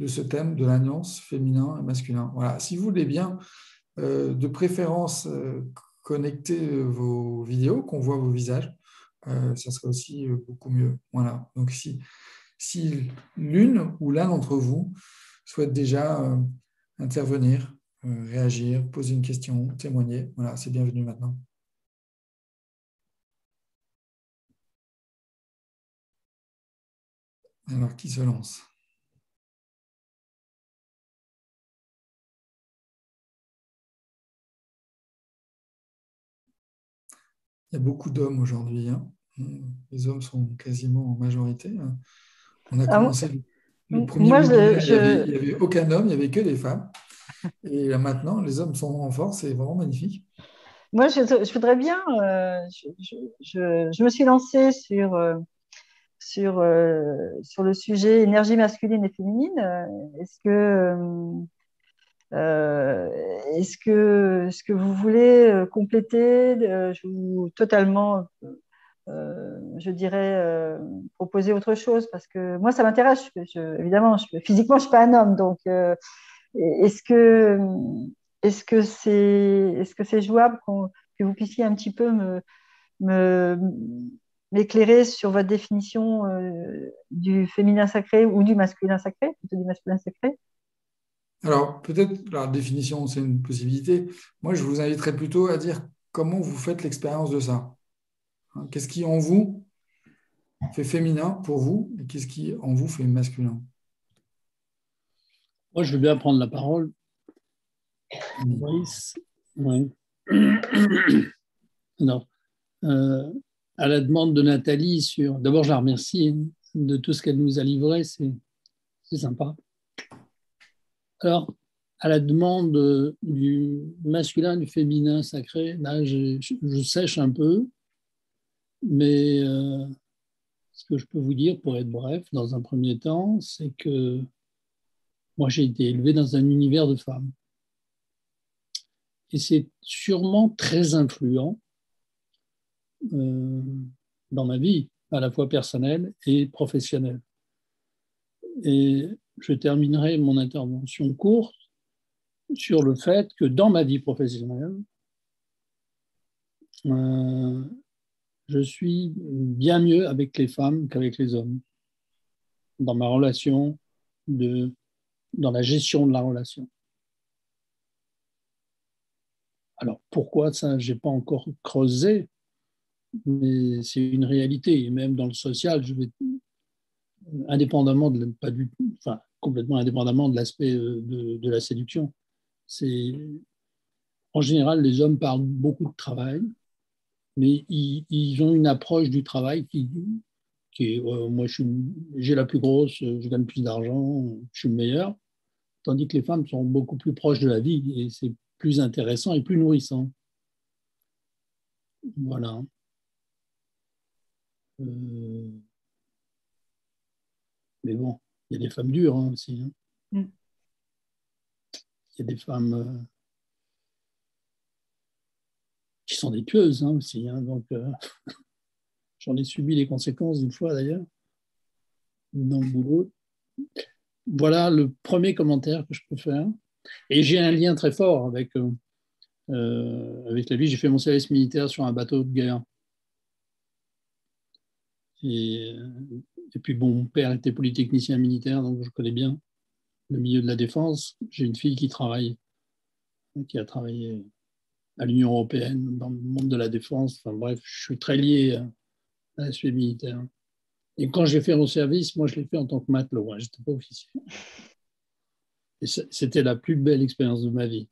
de ce thème de l'alliance féminin et masculin. Voilà. Si vous voulez bien, de préférence, connecter vos vidéos, qu'on voit vos visages, ça serait aussi beaucoup mieux. Voilà. Donc, si l'une ou l'un d'entre vous souhaite déjà intervenir, réagir, poser une question, témoigner, voilà, c'est bienvenu maintenant. Alors, qui se lance? Il y a beaucoup d'hommes aujourd'hui, hein. Les hommes sont quasiment en majorité. On a Alors, commencé le premier moi, webinaire, il n'y avait aucun homme, il n'y avait que des femmes. Et là, maintenant, les hommes sont en force, c'est vraiment magnifique. moi, je voudrais bien. Je me suis lancée sur le sujet énergie masculine et féminine. Euh, est-ce que vous voulez compléter totalement, je dirais, proposer autre chose? Parce que moi, ça m'intéresse. Évidemment, physiquement, je ne suis pas un homme. Donc, est-ce que est-ce que c'est jouable que vous puissiez un petit peu me- m'éclairer sur votre définition du féminin sacré ou du masculin sacré, plutôt du masculin sacré? Alors, peut-être la définition, c'est une possibilité. Moi, je vous inviterais plutôt à dire comment vous faites l'expérience de ça. Hein, qu'est-ce qui, en vous, fait féminin pour vous et qu'est-ce qui, en vous, fait masculin? Moi, je veux bien prendre la parole. Maurice. Oui. Alors, à la demande de Nathalie sur. D'abord, je la remercie de tout ce qu'elle nous a livré, c'est sympa. Alors, à la demande du masculin, du féminin sacré, là, je sèche un peu, mais ce que je peux vous dire, pour être bref, dans un premier temps, c'est que moi, j'ai été élevé dans un univers de femmes. Et c'est sûrement très influent dans ma vie, à la fois personnelle et professionnelle. Et je terminerai mon intervention courte sur le fait que dans ma vie professionnelle, je suis bien mieux avec les femmes qu'avec les hommes, dans ma relation, dans la gestion de la relation. Alors pourquoi ça, je n'ai pas encore creusé, mais c'est une réalité. Et même dans le social, je vais indépendamment complètement indépendamment de l'aspect de la séduction. En général, les hommes parlent beaucoup de travail, mais ils ont une approche du travail qui est moi, j'ai la plus grosse, je gagne plus d'argent, je suis le meilleur, tandis que les femmes sont beaucoup plus proches de la vie et c'est plus intéressant et plus nourrissant. Voilà. Mais bon, il y a des femmes dures aussi. Hein. Il y a des femmes qui sont des tueuses aussi. Hein, donc, j'en ai subi les conséquences une fois d'ailleurs, dans le boulot. Voilà le premier commentaire que je peux faire. Et j'ai un lien très fort avec la vie. J'ai fait mon service militaire sur un bateau de guerre. Et puis, bon, mon père était polytechnicien militaire, donc je connais bien le milieu de la défense. J'ai une fille qui a travaillé à l'Union européenne, dans le monde de la défense. Enfin bref, je suis très lié à l'aspect militaire. Et quand j'ai fait mon service, moi, je l'ai fait en tant que matelot. Je n'étais pas officier. Et c'était la plus belle expérience de ma vie.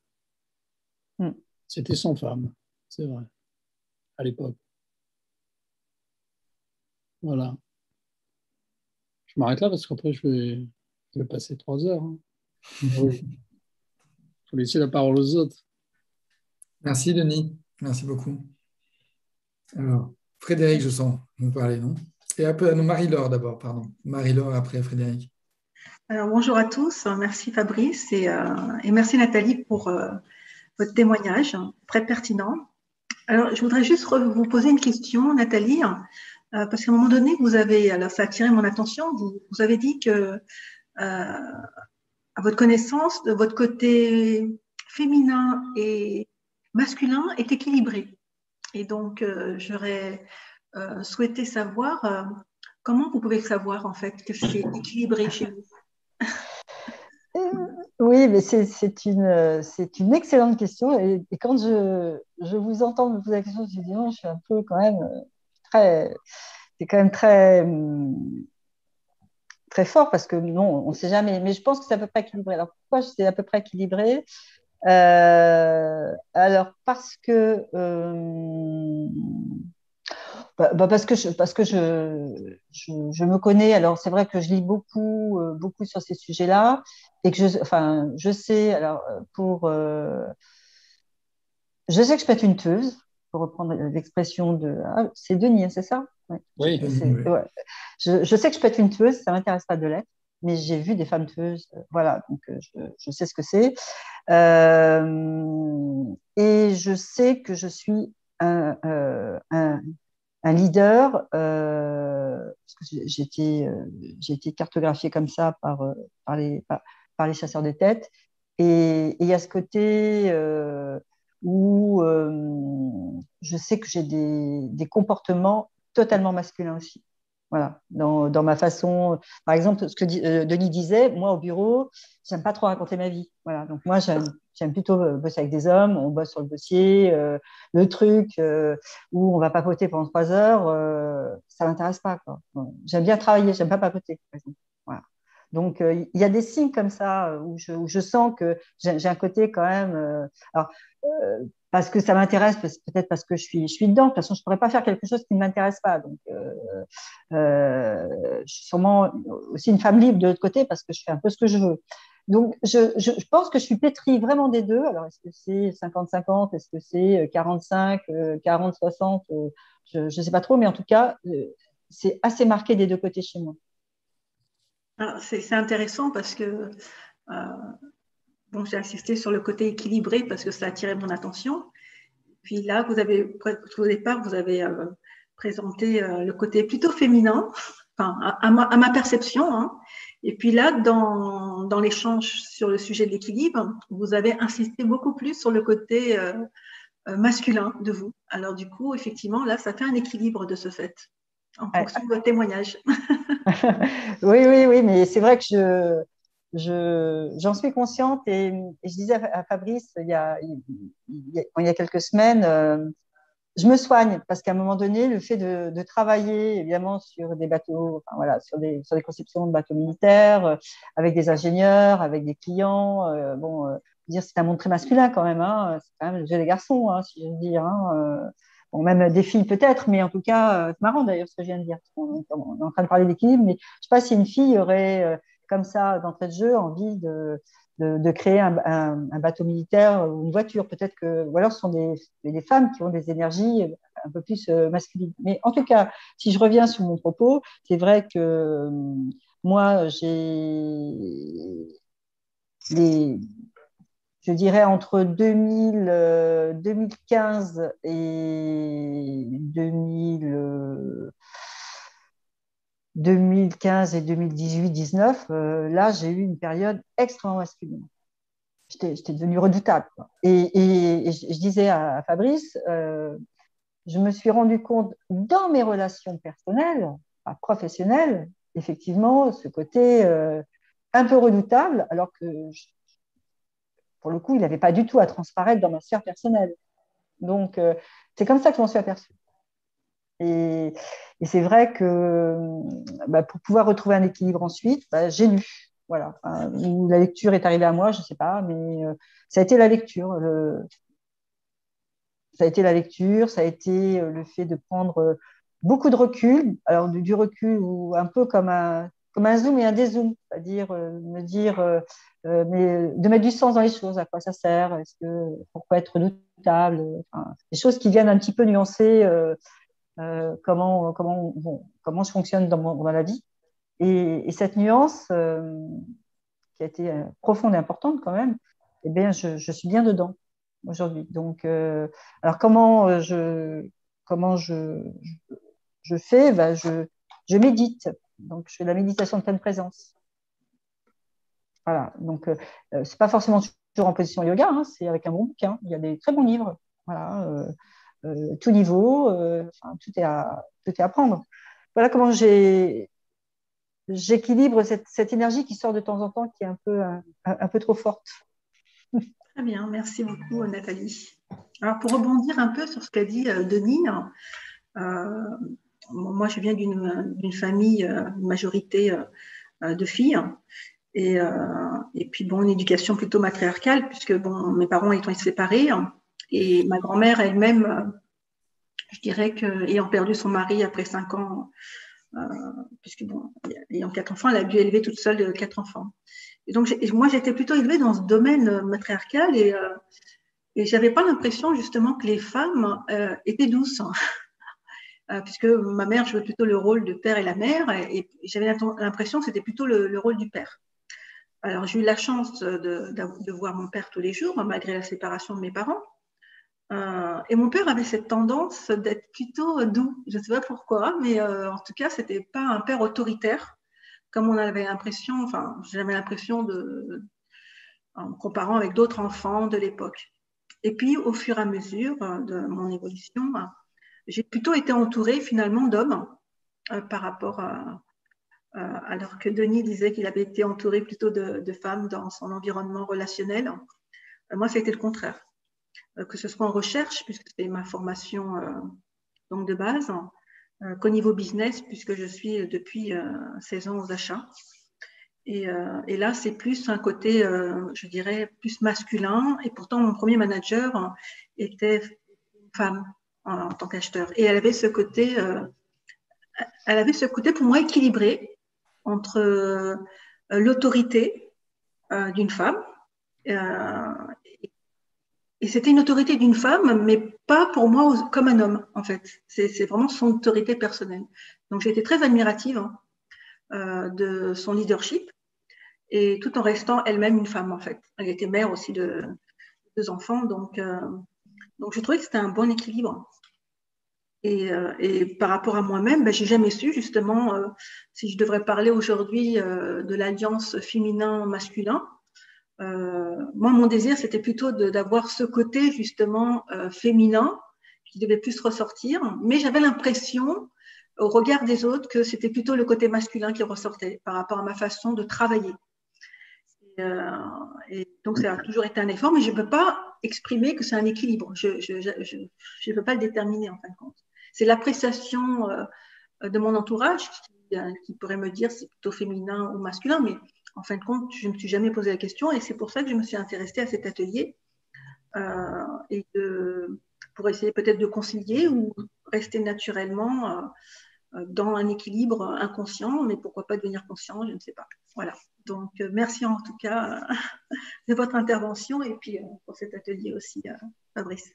Mm. C'était sans femme, c'est vrai, à l'époque. Voilà. Je m'arrête là parce qu'après, je vais passer 3 heures. Hein. Oui. Il faut laisser la parole aux autres. Merci, Denis. Merci beaucoup. Alors, Frédéric, je sens vous parler, non? Et un peu, non, Marie-Laure d'abord, pardon. Marie-Laure après Frédéric. Alors, bonjour à tous. Merci Fabrice et merci Nathalie pour votre témoignage très pertinent. Alors, je voudrais juste vous poser une question, Nathalie, parce qu'à un moment donné, alors ça a attiré mon attention, vous avez dit que, à votre connaissance, de votre côté féminin et masculin est équilibré. Et donc, j'aurais souhaité savoir comment vous pouvez savoir en fait que c'est équilibré chez vous. Oui, mais c'est une excellente question. Et quand je vous entends me poser la question, je me dis non, je suis un peu quand même c'est quand même très fort parce que non, on ne sait jamais. Mais je pense que c'est à peu près équilibré. Alors pourquoi c'est à peu près équilibré? Alors parce que parce que je me connais. Alors, c'est vrai que je lis beaucoup sur ces sujets-là et que je sais, alors, je sais que je peux être une teuse, pour reprendre l'expression de. Ah, c'est Denis, hein, c'est ça? Ouais. Oui. Oui. Ouais. Je sais que je peux être une teuse, ça ne m'intéresse pas de l'être, mais j'ai vu des femmes teuses, voilà, donc je sais ce que c'est. Et je sais que je suis un leader, parce que j'ai été cartographiée comme ça par les chasseurs de tête. Et il y a ce côté où je sais que j'ai des comportements totalement masculins aussi. Voilà, dans ma façon. Par exemple, ce que Denis disait, moi au bureau, j'aime pas trop raconter ma vie. Voilà, donc moi j'aime plutôt bosser avec des hommes, on bosse sur le dossier, le truc où on va papoter pendant 3 heures, ça m'intéresse pas, quoi. Bon, j'aime bien travailler, j'aime pas papoter, par exemple. Voilà. Donc il y a des signes comme ça où je sens que j'ai un côté quand même. Alors, parce que ça m'intéresse, peut-être parce que je suis dedans. De toute façon, je pourrais pas faire quelque chose qui ne m'intéresse pas. Donc, je suis sûrement aussi une femme libre de l'autre côté parce que je fais un peu ce que je veux. Donc, je pense que je suis pétrie vraiment des deux. Alors, est-ce que c'est 50-50? Est-ce que c'est 45, 40-60? Je ne sais pas trop, mais en tout cas, c'est assez marqué des deux côtés chez moi. C'est intéressant parce que bon, j'ai insisté sur le côté équilibré parce que ça a attiré mon attention. Puis là, au départ, vous avez présenté le côté plutôt féminin, enfin, à ma perception. Hein. Et puis là, dans l'échange sur le sujet de l'équilibre, vous avez insisté beaucoup plus sur le côté masculin de vous. Alors du coup, effectivement, là, ça fait un équilibre de ce fait, en fonction de votre témoignage. Oui, mais c'est vrai que j'en suis consciente et je disais à Fabrice il y a quelques semaines, je me soigne parce qu'à un moment donné, le fait de travailler évidemment sur des bateaux, enfin, voilà, sur des conceptions de bateaux militaires, avec des ingénieurs, avec des clients, bon, dire c'est un monde très masculin quand même, hein, c'est quand même le jeu des garçons, hein, si je veux dire. Hein, bon, même des filles peut-être, mais en tout cas, c'est marrant d'ailleurs ce que je viens de dire. On est en train de parler d'équilibre, mais je ne sais pas si une fille aurait, comme ça, d'entrée de jeu, envie de créer un bateau militaire ou une voiture. Peut-être que, ou alors ce sont des femmes qui ont des énergies un peu plus masculines. Mais en tout cas, si je reviens sur mon propos, c'est vrai que moi, je dirais entre 2015 et 2015 et 2018-19, là, j'ai eu une période extrêmement masculine. J'étais devenue redoutable, quoi. Et je disais à Fabrice, je me suis rendu compte dans mes relations personnelles, pas professionnelles, effectivement, ce côté un peu redoutable, alors que pour le coup, il n'avait pas du tout à transparaître dans ma sphère personnelle. Donc, c'est comme ça que je m'en suis aperçue. Et c'est vrai que pour pouvoir retrouver un équilibre ensuite, j'ai lu. Voilà. Ou la lecture est arrivée à moi, je ne sais pas, mais ça a été la lecture. Ça a été la lecture, ça a été le fait de prendre beaucoup de recul. Alors, du recul ou un peu comme un zoom et un dézoom, c'est-à-dire me dire, mais de mettre du sens dans les choses, à quoi ça sert, pourquoi être redoutable, enfin, des choses qui viennent un petit peu nuancer comment je fonctionne dans la vie. Et cette nuance qui a été profonde et importante quand même, eh bien, je suis bien dedans aujourd'hui. Donc, alors je fais ben, je médite. Donc, je fais de la méditation de pleine présence. Voilà. Donc, c'est pas forcément toujours en position yoga, hein, c'est avec un bon bouquin. Il y a des très bons livres. Voilà. Tout niveau, enfin, tout est à prendre. Voilà comment j'équilibre cette énergie qui sort de temps en temps, qui est un peu trop forte. Très bien, merci beaucoup Nathalie. Alors pour rebondir un peu sur ce qu'a dit Denis, moi je viens d'une famille, une majorité de filles, et puis bon, une éducation plutôt matriarcale, puisque bon, mes parents étant séparés, et ma grand-mère elle-même, je dirais que ayant perdu son mari après 5 ans, puisque bon, ayant 4 enfants, elle a dû élever toute seule 4 enfants. Et donc moi j'étais plutôt élevée dans ce domaine matriarcal, et j'avais pas l'impression justement que les femmes étaient douces, puisque ma mère jouait plutôt le rôle de père et la mère, et j'avais l'impression que c'était plutôt le rôle du père. Alors j'ai eu la chance de voir mon père tous les jours, malgré la séparation de mes parents. Et mon père avait cette tendance d'être plutôt doux. Je ne sais pas pourquoi, mais en tout cas, c'était pas un père autoritaire, comme on avait l'impression, enfin, j'avais l'impression en comparant avec d'autres enfants de l'époque. Et puis, au fur et à mesure de mon évolution, j'ai plutôt été entourée finalement d'hommes par rapport alors que Denis disait qu'il avait été entouré plutôt de femmes dans son environnement relationnel. Moi, c'était le contraire. Que ce soit en recherche, puisque c'est ma formation donc de base, qu'au niveau business, puisque je suis depuis 16 ans aux achats. Et là, c'est plus un côté, je dirais, plus masculin. Et pourtant, mon premier manager était une femme en tant qu'acheteur. Et elle avait ce côté pour moi équilibré entre l'autorité d'une femme. Et c'était une autorité d'une femme, mais pas pour moi comme un homme, en fait. C'est vraiment son autorité personnelle. Donc, j'ai été très admirative de son leadership, et tout en restant elle-même une femme, en fait. Elle était mère aussi de 2 enfants, donc je trouvais que c'était un bon équilibre. Et par rapport à moi-même, j'ai jamais su justement si je devrais parler aujourd'hui de l'alliance féminin-masculin. Moi, mon désir, c'était plutôt d'avoir ce côté justement féminin qui devait plus ressortir, mais j'avais l'impression, au regard des autres, que c'était plutôt le côté masculin qui ressortait par rapport à ma façon de travailler. Et donc, ça a toujours été un effort, mais je ne peux pas exprimer que c'est un équilibre. Je ne peux pas le déterminer en fin de compte. C'est l'appréciation de mon entourage qui pourrait me dire si c'est plutôt féminin ou masculin, mais en fin de compte, je ne me suis jamais posé la question, et c'est pour ça que je me suis intéressée à cet atelier pour essayer peut-être de concilier ou rester naturellement dans un équilibre inconscient, mais pourquoi pas devenir conscient, je ne sais pas. Voilà. Donc, merci en tout cas de votre intervention, et puis pour cet atelier aussi, Fabrice.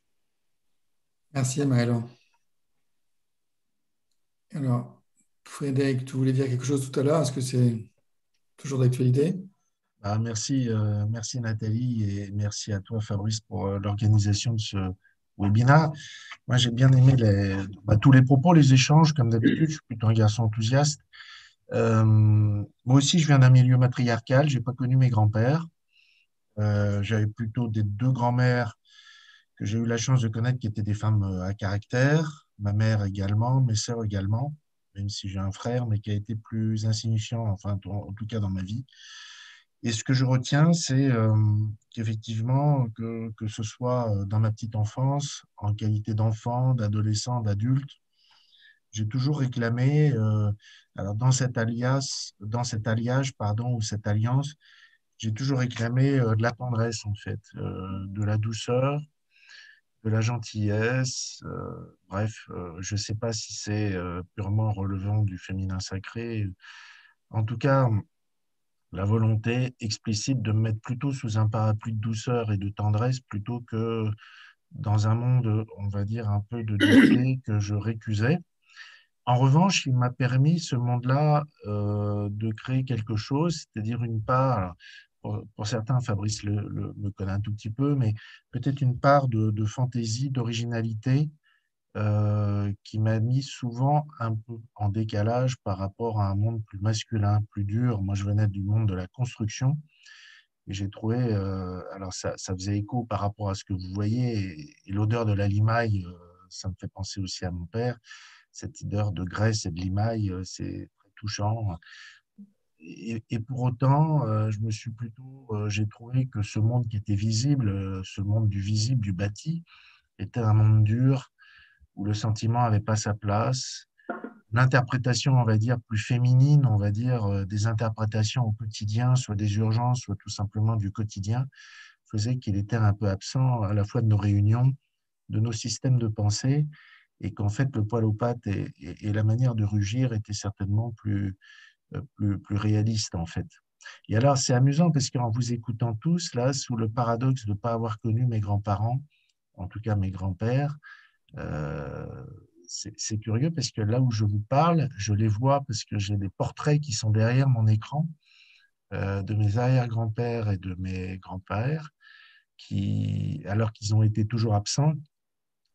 Merci, Maëlle. Alors, Frédéric, tu voulais dire quelque chose tout à l'heure. Est-ce que c'est toujours d'actualité? Merci, merci Nathalie, et merci à toi Fabrice pour l'organisation de ce webinaire. Moi, j'ai bien aimé tous les propos, les échanges, comme d'habitude. Je suis plutôt un garçon enthousiaste. Moi aussi, je viens d'un milieu matriarcal. J'ai pas connu mes grands-pères. J'avais plutôt des 2 grands-mères que j'ai eu la chance de connaître qui étaient des femmes à caractère. Ma mère également, mes sœurs également, même si j'ai un frère, mais qui a été plus insignifiant, enfin, en tout cas dans ma vie. Et ce que je retiens, c'est qu'effectivement, que ce soit dans ma petite enfance, en qualité d'enfant, d'adolescent, d'adulte, j'ai toujours réclamé, alors dans cet alliage, pardon, ou cette alliance, j'ai toujours réclamé de la tendresse, en fait, de la douceur, de la gentillesse. Bref, je ne sais pas si c'est purement relevant du féminin sacré. En tout cas, la volonté explicite de me mettre plutôt sous un parapluie de douceur et de tendresse plutôt que dans un monde, on va dire, un peu de dureté que je récusais. En revanche, il m'a permis, ce monde-là, de créer quelque chose, c'est-à-dire une part, alors, pour certains, Fabrice me connaît un tout petit peu, mais peut-être une part de fantaisie, d'originalité, qui m'a mis souvent un peu en décalage par rapport à un monde plus masculin, plus dur. Moi, je venais du monde de la construction et j'ai trouvé, alors ça faisait écho par rapport à ce que vous voyez, et l'odeur de la limaille, ça me fait penser aussi à mon père. Cette odeur de graisse et de limaille, c'est très touchant. Et pour autant, j'ai trouvé que ce monde qui était visible, ce monde du visible, du bâti, était un monde dur où le sentiment n'avait pas sa place. L'interprétation, on va dire, plus féminine, on va dire, des interprétations au quotidien, soit des urgences, soit tout simplement du quotidien, faisait qu'il était un peu absent à la fois de nos réunions, de nos systèmes de pensée, et qu'en fait, le poil aux pattes et la manière de rugir étaient certainement plus réalistes, en fait. Et alors, c'est amusant parce qu'en vous écoutant tous, là, sous le paradoxe de ne pas avoir connu mes grands-parents, en tout cas mes grands-pères, euh, c'est curieux parce que là où je vous parle, je les vois parce que j'ai des portraits qui sont derrière mon écran de mes arrière-grands-pères et de mes grands-pères qui, alors qu'ils ont été toujours absents,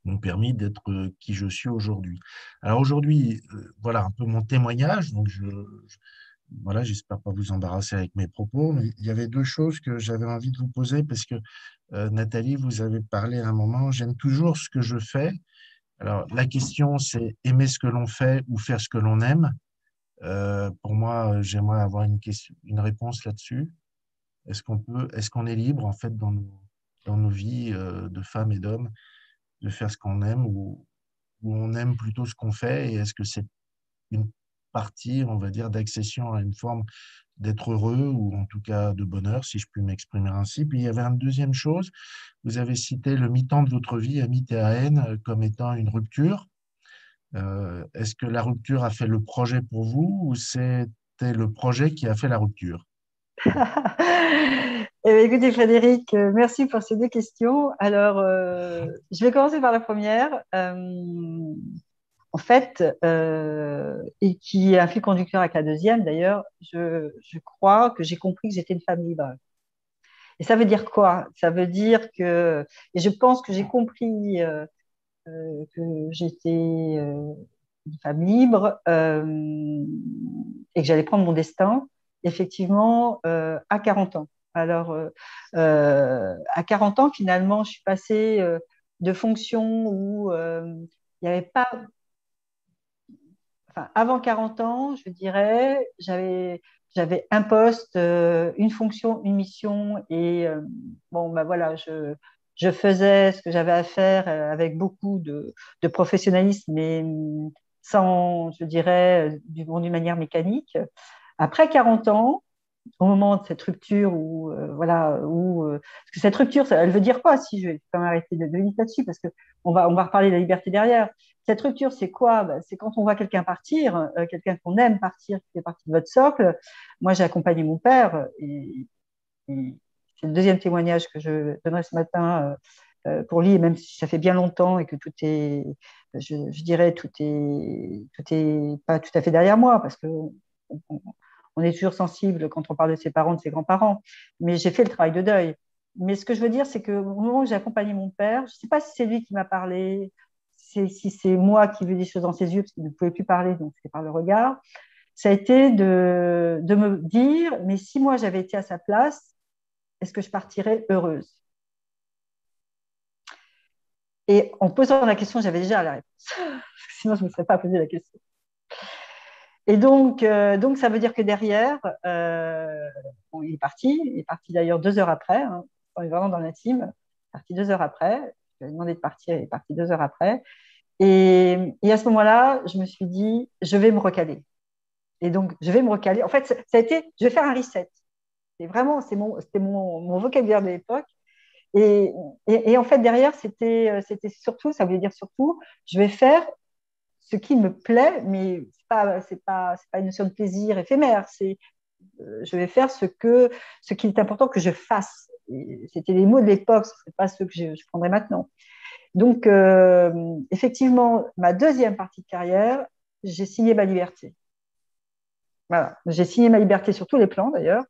m'ont permis d'être qui je suis aujourd'hui. Alors aujourd'hui, voilà un peu mon témoignage. Donc voilà, j'espère pas vous embarrasser avec mes propos, mais il y avait deux choses que j'avais envie de vous poser parce que Nathalie, vous avez parlé à un moment, j'aime toujours ce que je fais. Alors la question, c'est aimer ce que l'on fait ou faire ce que l'on aime. Pour moi, j'aimerais avoir une réponse là-dessus. Est-ce qu'on est libre en fait dans nos vies de femmes et d'hommes de faire ce qu'on aime ou on aime plutôt ce qu'on fait et est-ce que c'est une partie, on va dire, d'accession à une forme d'être heureux ou en tout cas de bonheur, si je puis m'exprimer ainsi. Puis il y avait une deuxième chose, vous avez cité le mi-temps de votre vie à mythe et à haine comme étant une rupture. Est-ce que la rupture a fait le projet pour vous ou c'était le projet qui a fait la rupture? Eh bien, écoutez, Frédéric, merci pour ces deux questions. Alors, je vais commencer par la première. En fait, et qui est un fil conducteur avec la deuxième, d'ailleurs, je crois que j'ai compris que j'étais une femme libre. Et ça veut dire quoi? Ça veut dire que, et je pense que j'ai compris que j'étais une femme libre et que j'allais prendre mon destin, effectivement, à 40 ans. Alors, à 40 ans, finalement, je suis passée de fonctions où il n'y avait pas. Enfin, avant 40 ans, je dirais, j'avais un poste, une fonction, une mission, et bon, ben voilà, je faisais ce que j'avais à faire avec beaucoup de professionnalisme, mais sans, je dirais, d'une manière mécanique. Après 40 ans, au moment de cette rupture où voilà parce que cette rupture elle veut dire quoi, si je vais quand même arrêter de venir là-dessus parce que on va reparler de la liberté derrière. Cette rupture, c'est quoi? Ben, c'est quand on voit quelqu'un partir, quelqu'un qu'on aime partir, qui fait partie de votre socle. Moi, j'ai accompagné mon père et c'est le deuxième témoignage que je donnerai ce matin pour lui, et même si ça fait bien longtemps et que tout est, je dirais, tout est pas tout à fait derrière moi parce que on est toujours sensible quand on parle de ses parents, de ses grands-parents. Mais j'ai fait le travail de deuil. Mais ce que je veux dire, c'est qu'au moment où j'ai accompagné mon père, je ne sais pas si c'est lui qui m'a parlé, si c'est moi qui ai vu des choses dans ses yeux, parce qu'il ne pouvait plus parler, donc c'était par le regard. Ça a été de me dire, mais si moi j'avais été à sa place, est-ce que je partirais heureuse? Et en posant la question, j'avais déjà la réponse. Sinon, je ne me serais pas posé la question. Et donc, ça veut dire que derrière, bon, il est parti d'ailleurs 2 heures après, hein, on est vraiment dans l'intime, il est parti 2 heures après, je lui ai demandé de partir, il est parti 2 heures après, Et à ce moment-là, je me suis dit, je vais me recaler. Et donc, je vais me recaler. En fait, ça a été, je vais faire un reset. C'est vraiment, c'était mon vocabulaire de l'époque. Et, et en fait, derrière, c'était surtout, ça voulait dire surtout, je vais faire ce qui me plaît, mais c'est pas une notion de plaisir éphémère. Je vais faire ce qui est important que je fasse. C'était les mots de l'époque, ce ne serait pas ceux que je prendrais maintenant. Donc, effectivement, ma deuxième partie de carrière, j'ai signé ma liberté. Voilà, j'ai signé ma liberté sur tous les plans d'ailleurs.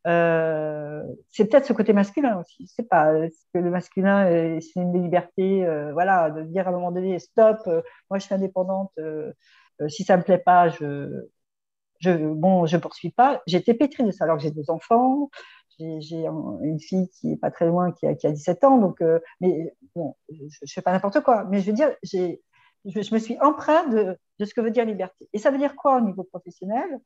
C'est peut-être ce côté masculin aussi. Je ne sais pas, est-ce que le masculin, c'est une liberté, voilà, de dire à un moment donné, stop, moi je suis indépendante, si ça ne me plaît pas, bon, je ne poursuis pas. J'ai été pétrie de ça alors que j'ai 2 enfants. J'ai une fille qui n'est pas très loin, qui a 17 ans. Donc, mais bon, je ne fais pas n'importe quoi. Mais je veux dire, je me suis empreinte de ce que veut dire liberté. Et ça veut dire quoi au niveau professionnel?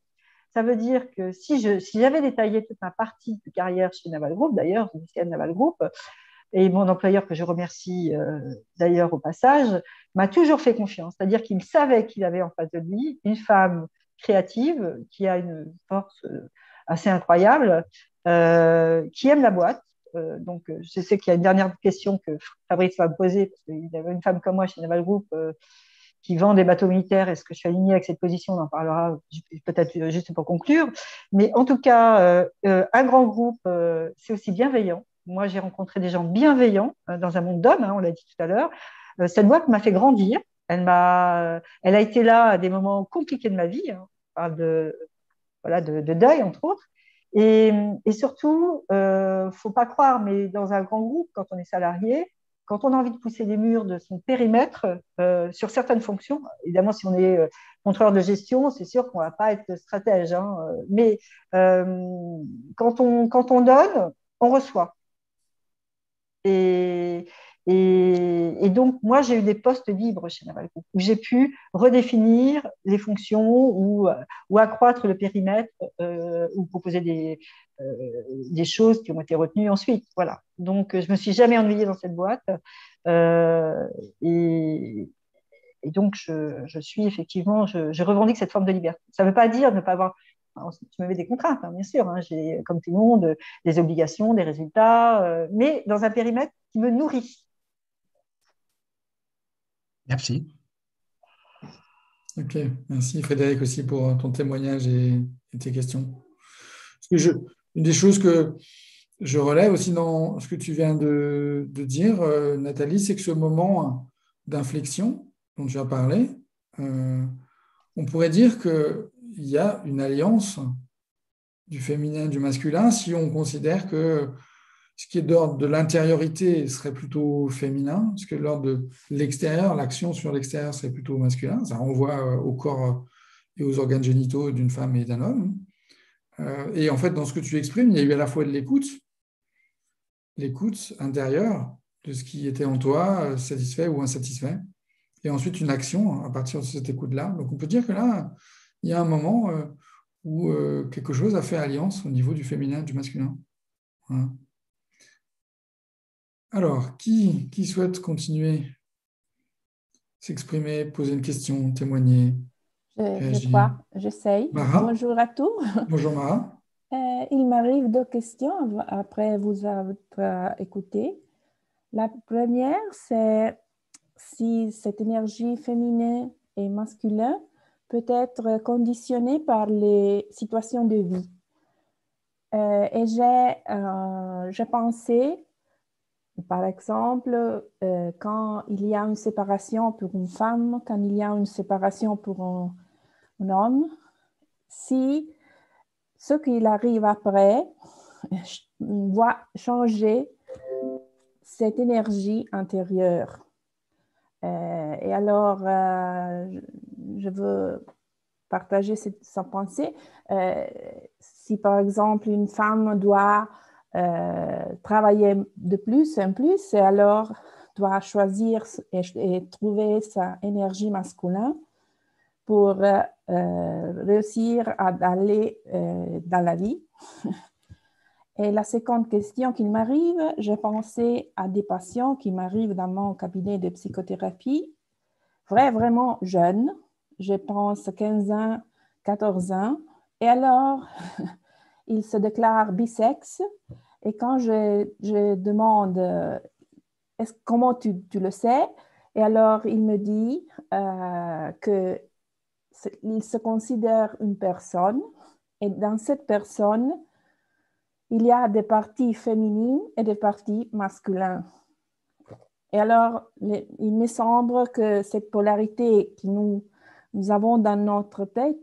Ça veut dire que si j'avais détaillé toute ma partie de carrière chez Naval Group, d'ailleurs, chez Naval Group, et mon employeur, que je remercie d'ailleurs au passage, m'a toujours fait confiance. C'est-à-dire qu'il savait qu'il avait en face de lui une femme créative qui a une force assez incroyable, qui aime la boîte. Donc, je sais qu'il y a une dernière question que Fabrice va me poser, parce qu'il y avait une femme comme moi chez Naval Group qui vend des bateaux militaires. Est-ce que je suis alignée avec cette position? On en parlera peut-être juste pour conclure. Mais en tout cas, un grand groupe, c'est aussi bienveillant. Moi, j'ai rencontré des gens bienveillants dans un monde d'hommes, hein, on l'a dit tout à l'heure. Cette boîte m'a fait grandir. Elle a été là à des moments compliqués de ma vie. Hein. On parle voilà, de deuil, entre autres. Et surtout, faut pas croire, mais dans un grand groupe, quand on est salarié, quand on a envie de pousser les murs de son périmètre sur certaines fonctions, évidemment, si on est contrôleur de gestion, c'est sûr qu'on ne va pas être stratège, hein, mais quand on donne, on reçoit. Et, et donc, moi, j'ai eu des postes libres chez Naval Group où j'ai pu redéfinir les fonctions ou accroître le périmètre ou proposer des choses qui ont été retenues ensuite. Voilà. Donc, je ne me suis jamais ennuyée dans cette boîte. Euh, et, et donc, je suis effectivement, je revendique cette forme de liberté. Ça ne veut pas dire ne pas avoir. Alors, tu me mets des contraintes, hein, bien sûr. Hein, j'ai, comme tout le monde, des obligations, des résultats, mais dans un périmètre qui me nourrit. Merci. Ok, merci Frédéric aussi pour ton témoignage et tes questions. Parce que une des choses que je relève aussi dans ce que tu viens de dire, Nathalie, c'est que ce moment d'inflexion dont tu as parlé, on pourrait dire qu'il y a une alliance du féminin et du masculin si on considère que ce qui est d'ordre de l'intériorité serait plutôt féminin, ce qui est de l'ordre de l'extérieur, l'action sur l'extérieur serait plutôt masculin. Ça renvoie au corps et aux organes génitaux d'une femme et d'un homme. Et en fait, dans ce que tu exprimes, il y a eu à la fois de l'écoute intérieure de ce qui était en toi, satisfait ou insatisfait, et ensuite une action à partir de cette écoute-là. Donc on peut dire que là, il y a un moment où quelque chose a fait alliance au niveau du féminin et du masculin. Voilà. Alors, qui souhaite continuer, s'exprimer, poser une question, témoigner, Je réagir? crois, j'essaye. Mara? Bonjour à tous. Bonjour Mara. Il m'arrive 2 questions après vous avoir écouté. La première, c'est si cette énergie féminine et masculine peut être conditionnée par les situations de vie. Et j'ai pensé, par exemple, quand il y a une séparation pour une femme, quand il y a une séparation pour un homme, si ce qu'il arrive après va changer cette énergie intérieure. Et alors, je veux partager sa pensée. Si par exemple une femme doit travailler de plus en plus, et alors doit choisir et trouver sa énergie masculine pour réussir à aller dans la vie. Et la seconde question qui m'arrive, j'ai pensé à des patients qui m'arrivent dans mon cabinet de psychothérapie vraiment jeune, je pense 15 ans, 14 ans, et alors il se déclare bisexe, et quand je demande comment tu le sais, et alors il me dit qu'il se considère une personne, et dans cette personne, il y a des parties féminines et des parties masculines. Et alors, il me semble que cette polarité que nous avons dans notre tête,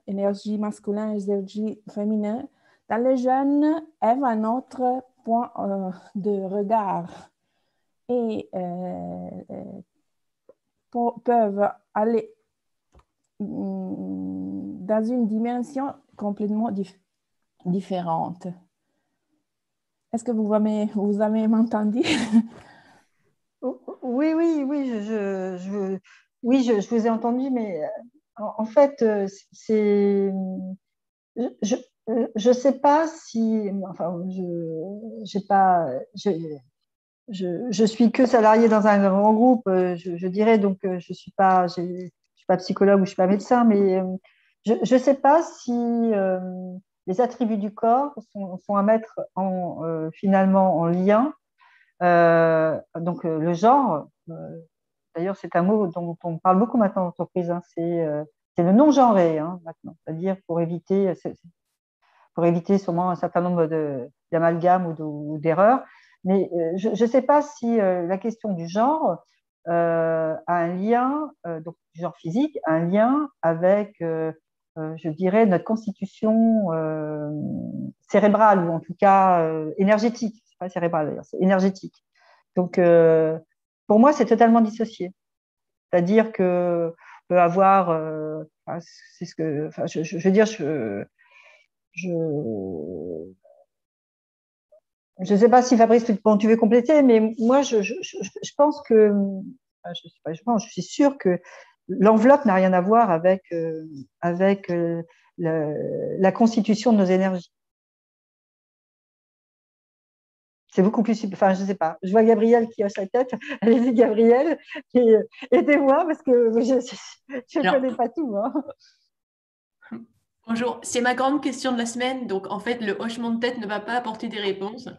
énergie masculine, énergie féminine, dans les jeunes, est un autre point de regard. Et peuvent aller dans une dimension complètement différente. Est-ce que vous avez entendu? Oui, je vous ai entendu, mais en fait, je sais pas si, enfin, j'ai pas, je suis que salariée dans un grand groupe, je dirais, donc je suis pas psychologue ou je suis pas médecin, mais je sais pas si les attributs du corps sont à mettre finalement en lien. Donc le genre, d'ailleurs, c'est un mot dont on parle beaucoup maintenant en entreprise, hein, c'est le non-genré, hein, maintenant, c'est-à-dire pour éviter sûrement un certain nombre d'amalgames ou d'erreurs. Mais je ne sais pas si la question du genre a un lien, donc du genre physique, a un lien avec, je dirais, notre constitution cérébrale, ou en tout cas énergétique. C'est pas cérébrale d'ailleurs, c'est énergétique. Donc, pour moi, c'est totalement dissocié. C'est-à-dire que peut avoir, c'est ce que, enfin, je veux dire, je ne sais pas si Fabrice, tu veux compléter, mais moi, je pense que, enfin, je sais pas, je suis sûre que l'enveloppe n'a rien à voir avec la constitution de nos énergies. C'est beaucoup plus. Enfin, je ne sais pas. Je vois Gabrielle qui hoche la tête. Allez-y, Gabrielle. Aidez-moi parce que je ne connais pas tout. Hein. Bonjour, c'est ma grande question de la semaine. Donc, en fait, le hochement de tête ne va pas apporter des réponses.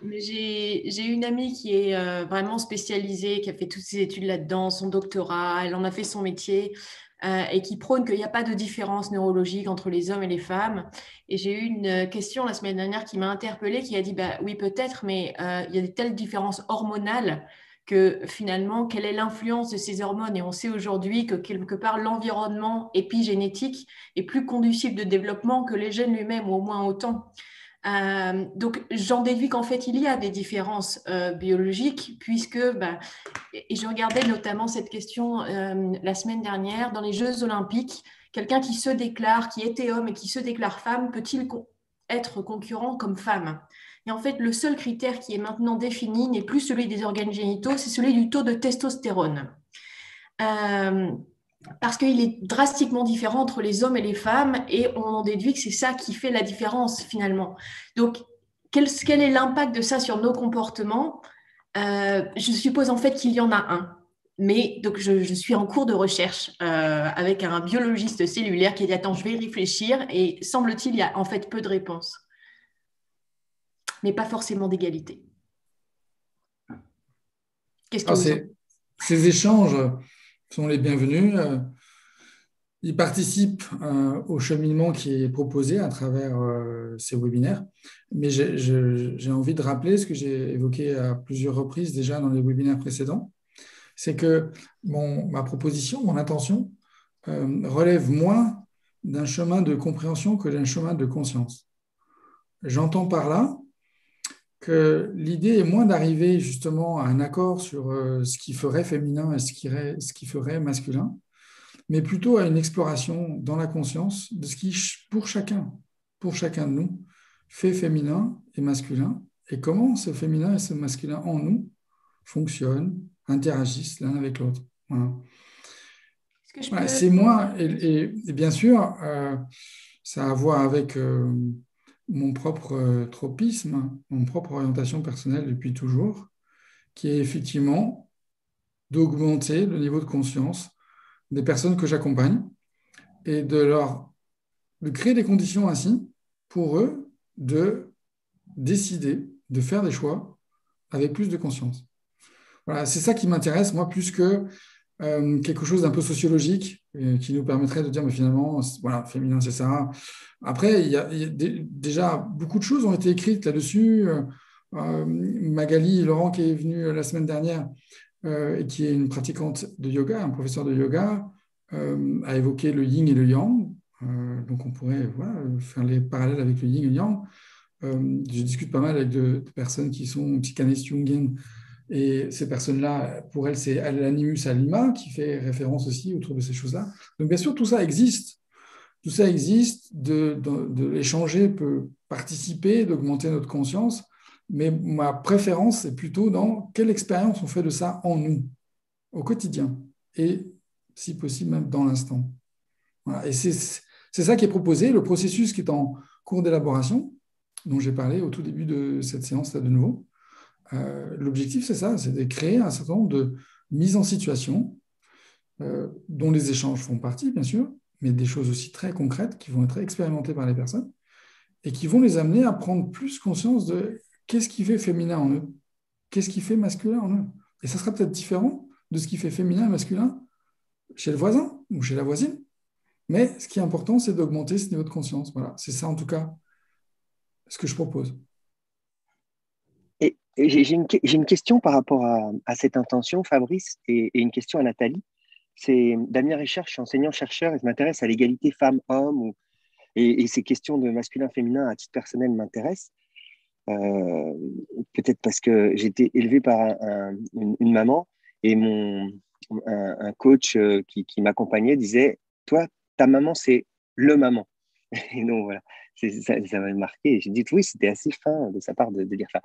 Mais j'ai une amie qui est vraiment spécialisée, qui a fait toutes ses études là-dedans, son doctorat, elle en a fait son métier, et qui prône qu'il n'y a pas de différence neurologique entre les hommes et les femmes. Et j'ai eu une question la semaine dernière qui m'a interpellée, qui a dit, bah oui, peut-être, mais il y a de telles différences hormonales que finalement, quelle est l'influence de ces hormones? Et on sait aujourd'hui que quelque part, l'environnement épigénétique est plus conducible de développement que les gènes lui-même, ou au moins autant. Donc, j'en déduis qu'en fait, il y a des différences biologiques, puisque, et je regardais notamment cette question la semaine dernière, dans les Jeux Olympiques, quelqu'un qui se déclare, qui était homme et qui se déclare femme, peut-il être concurrent comme femme? Et en fait, le seul critère qui est maintenant défini n'est plus celui des organes génitaux, c'est celui du taux de testostérone. Parce qu'il est drastiquement différent entre les hommes et les femmes, et on en déduit que c'est ça qui fait la différence finalement. Donc, quel est l'impact de ça sur nos comportements? Je suppose en fait qu'il y en a un. Mais donc je suis en cours de recherche avec un biologiste cellulaire qui dit attends, je vais y réfléchir, et semble-t-il, il y a en fait peu de réponses, mais pas forcément d'égalité. Qu'est-ce que vous en... Ces échanges sont les bienvenus. Ils participent au cheminement qui est proposé à travers ces webinaires. Mais j'ai envie de rappeler ce que j'ai évoqué à plusieurs reprises déjà dans les webinaires précédents. C'est que ma proposition, mon intention, relève moins d'un chemin de compréhension que d'un chemin de conscience. J'entends par là que l'idée est moins d'arriver justement à un accord sur ce qui ferait féminin et ce qui ferait masculin, mais plutôt à une exploration dans la conscience de ce qui, pour chacun de nous, fait féminin et masculin, et comment ce féminin et ce masculin en nous fonctionnent, interagissent l'un avec l'autre. Voilà. C'est moins, et bien sûr, ça a à voir avec mon propre tropisme, mon propre orientation personnelle depuis toujours, qui est effectivement d'augmenter le niveau de conscience des personnes que j'accompagne et de créer des conditions ainsi pour eux de décider, de faire des choix avec plus de conscience. Voilà, c'est ça qui m'intéresse, moi, plus que quelque chose d'un peu sociologique qui nous permettrait de dire, mais finalement, voilà, féminin, c'est ça. Après, déjà, beaucoup de choses ont été écrites là-dessus. Magali Laurent, qui est venue la semaine dernière, et qui est une pratiquante de yoga, un professeur de yoga, a évoqué le yin et le yang. Donc, on pourrait faire les parallèles avec le yin et le yang. Je discute pas mal avec de personnes qui sont psychanalystes jungiennes. Et ces personnes-là, pour elles, c'est l'animus anima qui fait référence aussi autour de ces choses-là. Donc, bien sûr, tout ça existe. Tout ça existe. De l'échanger peut participer, d'augmenter notre conscience. Mais ma préférence, c'est plutôt dans quelle expérience on fait de ça en nous, au quotidien. Et, si possible, même dans l'instant. Voilà. Et c'est ça qui est proposé, le processus qui est en cours d'élaboration, dont j'ai parlé au tout début de cette séance-là de nouveau. L'objectif, c'est ça, c'est de créer un certain nombre de mises en situation dont les échanges font partie, bien sûr, mais des choses aussi très concrètes qui vont être expérimentées par les personnes et qui vont les amener à prendre plus conscience de qu'est-ce qui fait féminin en eux, qu'est-ce qui fait masculin en eux. Et ça sera peut-être différent de ce qui fait féminin et masculin chez le voisin ou chez la voisine. Mais ce qui est important, c'est d'augmenter ce niveau de conscience. Voilà, c'est ça en tout cas ce que je propose. Et j'ai une question par rapport à cette intention, Fabrice, et une question à Nathalie. C'est Damien Richard, je suis enseignant-chercheur et je m'intéresse à l'égalité femmes-hommes et ces questions de masculin-féminin à titre personnel m'intéressent. Peut-être parce que j'ai été élevé par une maman et un coach qui m'accompagnait disait, toi, ta maman, c'est le maman. Et donc voilà, ça m'a marqué. J'ai dit oui, c'était assez fin de sa part de dire ça.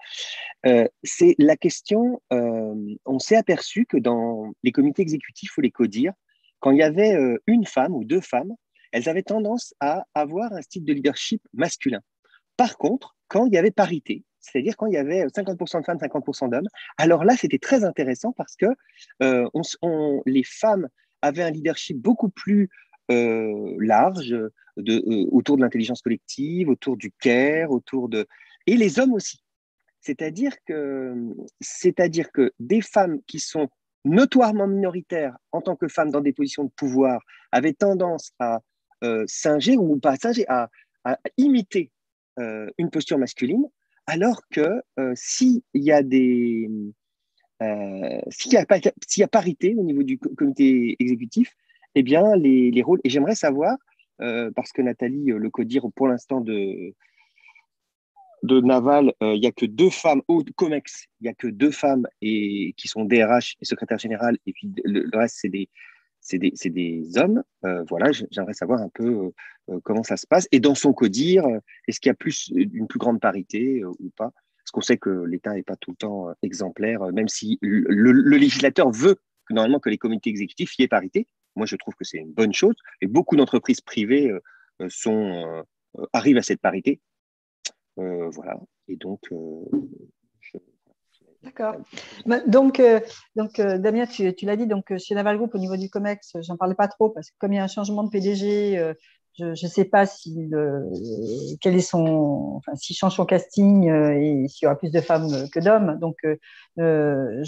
C'est la question, on s'est aperçu que dans les comités exécutifs ou les CODIR, quand il y avait une femme ou deux femmes, elles avaient tendance à avoir un style de leadership masculin. Par contre, quand il y avait parité, c'est-à-dire quand il y avait 50% de femmes, 50% d'hommes, alors là, c'était très intéressant parce que les femmes avaient un leadership beaucoup plus large autour de l'intelligence collective, autour du care, et les hommes aussi. C'est-à-dire que des femmes qui sont notoirement minoritaires en tant que femmes dans des positions de pouvoir avaient tendance à singer, ou pas singer, à imiter une posture masculine, alors que s'il y a parité au niveau du comité exécutif, eh bien, les rôles, et j'aimerais savoir, parce que Nathalie le CODIR pour l'instant de Naval, il n'y a que deux femmes, au COMEX, il n'y a que deux femmes qui sont DRH et secrétaire général, et puis le reste, c'est des hommes. Voilà, j'aimerais savoir un peu comment ça se passe. Et dans son CODIR, est-ce qu'il y a une plus grande parité ou pas? Parce qu'on sait que l'État n'est pas tout le temps exemplaire, même si le législateur veut normalement que les comités exécutifs y aient parité. Moi, je trouve que c'est une bonne chose. Et beaucoup d'entreprises privées arrivent à cette parité. Voilà. Et donc, D'accord. Donc, Damien, tu l'as dit, donc, chez Naval Group, au niveau du COMEX, j'en parlais pas trop parce que comme il y a un changement de PDG, je ne sais pas quel est s'il change son casting et s'il y aura plus de femmes que d'hommes. Donc, je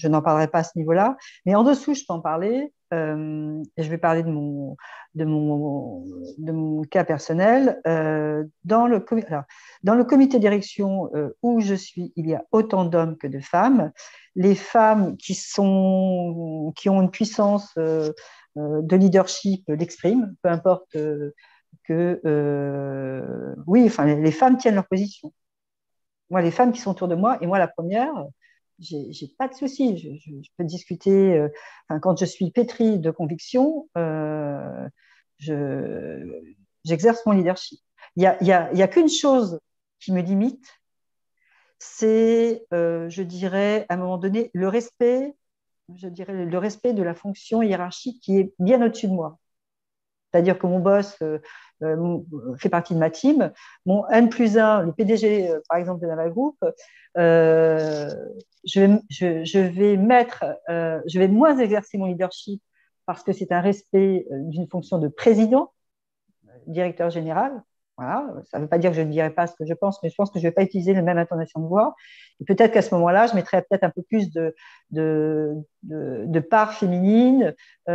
n'en parlerai pas à ce niveau-là. Mais en dessous, je peux en parler. Et je vais parler de mon cas personnel. Dans le comité de direction où je suis, il y a autant d'hommes que de femmes. Les femmes qui ont une puissance de leadership l'expriment, peu importe les femmes tiennent leur position. Moi, les femmes qui sont autour de moi, et moi la première, j'ai pas de souci. Je peux discuter. Quand je suis pétrie de conviction, j'exerce mon leadership. Il y a qu'une chose qui me limite, c'est, je dirais, à un moment donné, le respect de la fonction hiérarchique qui est bien au-dessus de moi. C'est-à-dire que mon boss fait partie de ma team. Mon N+1, le PDG, par exemple, de Naval Group, je vais moins exercer mon leadership parce que c'est un respect d'une fonction de président, directeur général. Voilà. Ça ne veut pas dire que je ne dirai pas ce que je pense, mais je pense que je ne vais pas utiliser la même intonation de voix. Et peut-être qu'à ce moment-là, je mettrai peut-être un peu plus de part féminine. Je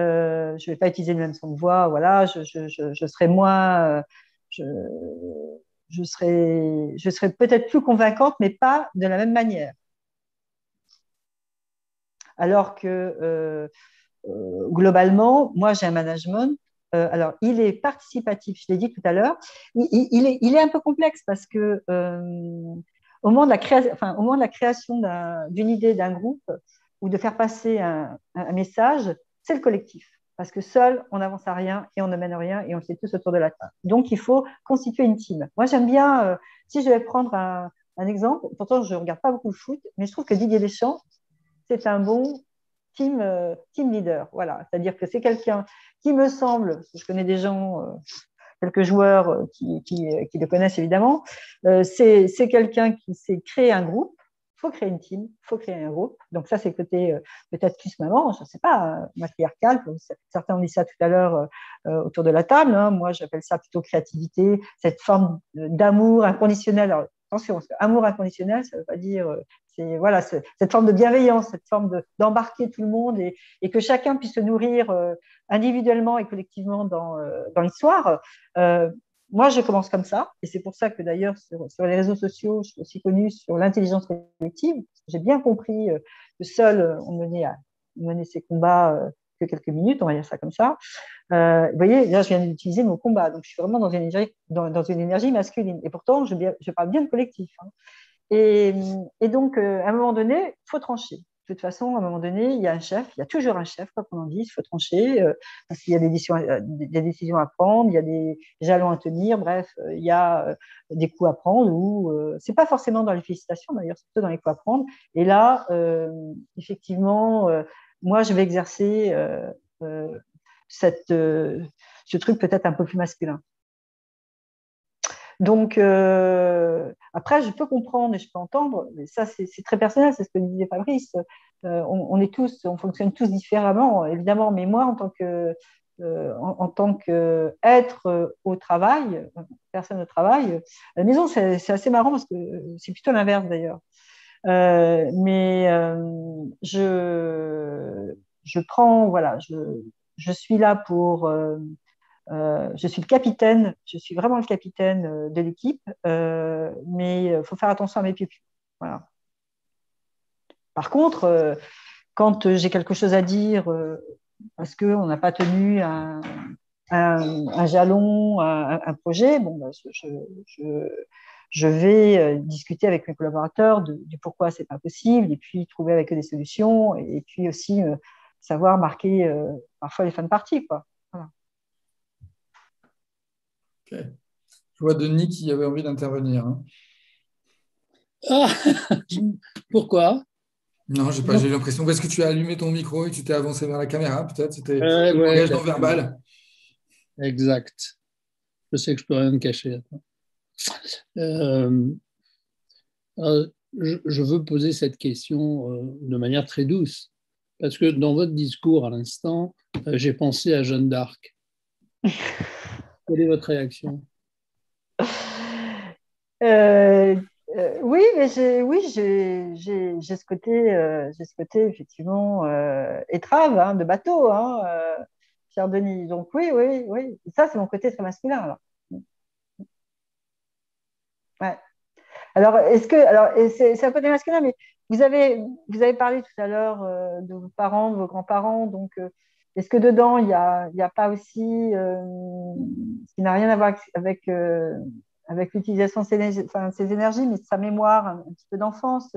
ne vais pas utiliser le même son de voix. Voilà, je serai moins. Je serai peut-être plus convaincante, mais pas de la même manière. Alors que globalement, moi, j'ai un management. Alors, il est participatif, je l'ai dit tout à l'heure. Il est un peu complexe parce que au moment de la création d'une idée, d'un groupe, ou de faire passer un message, c'est le collectif. Parce que seul, on n'avance à rien et on ne mène rien et on le fait tous autour de la table. Donc, il faut constituer une team. Moi, j'aime bien, si je vais prendre un exemple, pourtant, je ne regarde pas beaucoup le foot, mais je trouve que Didier Deschamps, c'est un bon team leader. Voilà. C'est-à-dire que c'est quelqu'un qui me semble, je connais des gens, quelques joueurs qui le connaissent évidemment, c'est quelqu'un qui sait créer un groupe. Il faut créer une team, il faut créer un groupe. Donc ça, c'est côté peut-être plus maman, je ne sais pas, matriarcal. Certains ont dit ça tout à l'heure autour de la table. Hein. Moi, j'appelle ça plutôt créativité, cette forme d'amour inconditionnel. Alors, attention, parce que amour inconditionnel, ça ne veut pas dire voilà, cette forme de bienveillance, cette forme d'embarquer tout le monde et que chacun puisse se nourrir individuellement et collectivement dans l'histoire. Moi, je commence comme ça, et c'est pour ça que d'ailleurs sur les réseaux sociaux, je suis aussi connue sur l'intelligence collective. J'ai bien compris que seul on menait ses combats que quelques minutes, on va dire ça comme ça. Vous voyez, là, je viens d'utiliser mon combat, donc je suis vraiment dans une énergie masculine, et pourtant, je parle bien de collectif. Hein. Et donc, à un moment donné, il faut trancher. De toute façon, à un moment donné, il y a un chef, il y a toujours un chef, quoi qu'on en dise, il faut trancher, parce qu'il y a des décisions à prendre, il y a des jalons à tenir, bref, il y a des coups à prendre, ou c'est pas forcément dans les félicitations, d'ailleurs, c'est plutôt dans les coups à prendre. Et là, effectivement, moi, je vais exercer ce truc peut-être un peu plus masculin. Donc, après, je peux comprendre et je peux entendre, mais ça, c'est très personnel, c'est ce que disait Fabrice. On fonctionne tous différemment, évidemment, mais moi, en tant qu'être au travail, personne au travail, à la maison, c'est assez marrant parce que c'est plutôt l'inverse d'ailleurs. Mais je prends, voilà, je suis là pour. Je suis le capitaine, je suis vraiment le capitaine de l'équipe, mais il faut faire attention à mes pupilles. Voilà. Par contre, quand j'ai quelque chose à dire parce qu'on n'a pas tenu un jalon, un projet, bon, bah, je vais discuter avec mes collaborateurs du pourquoi c'est pas possible et puis trouver avec eux des solutions et puis aussi savoir marquer parfois les fins de partie, quoi. Voilà. Okay. Je vois Denis qui avait envie d'intervenir. Hein. Ah, pourquoi? Non, j'ai eu l'impression parce que tu as allumé ton micro et tu t'es avancé vers la caméra, peut-être. C'était un ouais, langage non verbal. Exact. Je sais que je peux rien me cacher. Je veux poser cette question de manière très douce, parce que dans votre discours à l'instant, j'ai pensé à Jeanne d'Arc. Quelle est votre réaction? Oui, mais j'ai ce côté effectivement étrave hein, de bateau, hein, cher Denis. Donc oui. Ça, c'est mon côté très masculin. Alors. Ouais. Alors, c'est un côté masculin, mais vous avez parlé tout à l'heure de vos parents, de vos grands-parents, donc est-ce que dedans, il y a pas aussi, ce qui n'a rien à voir avec l'utilisation de ces énergies, mais sa mémoire, un petit peu d'enfance,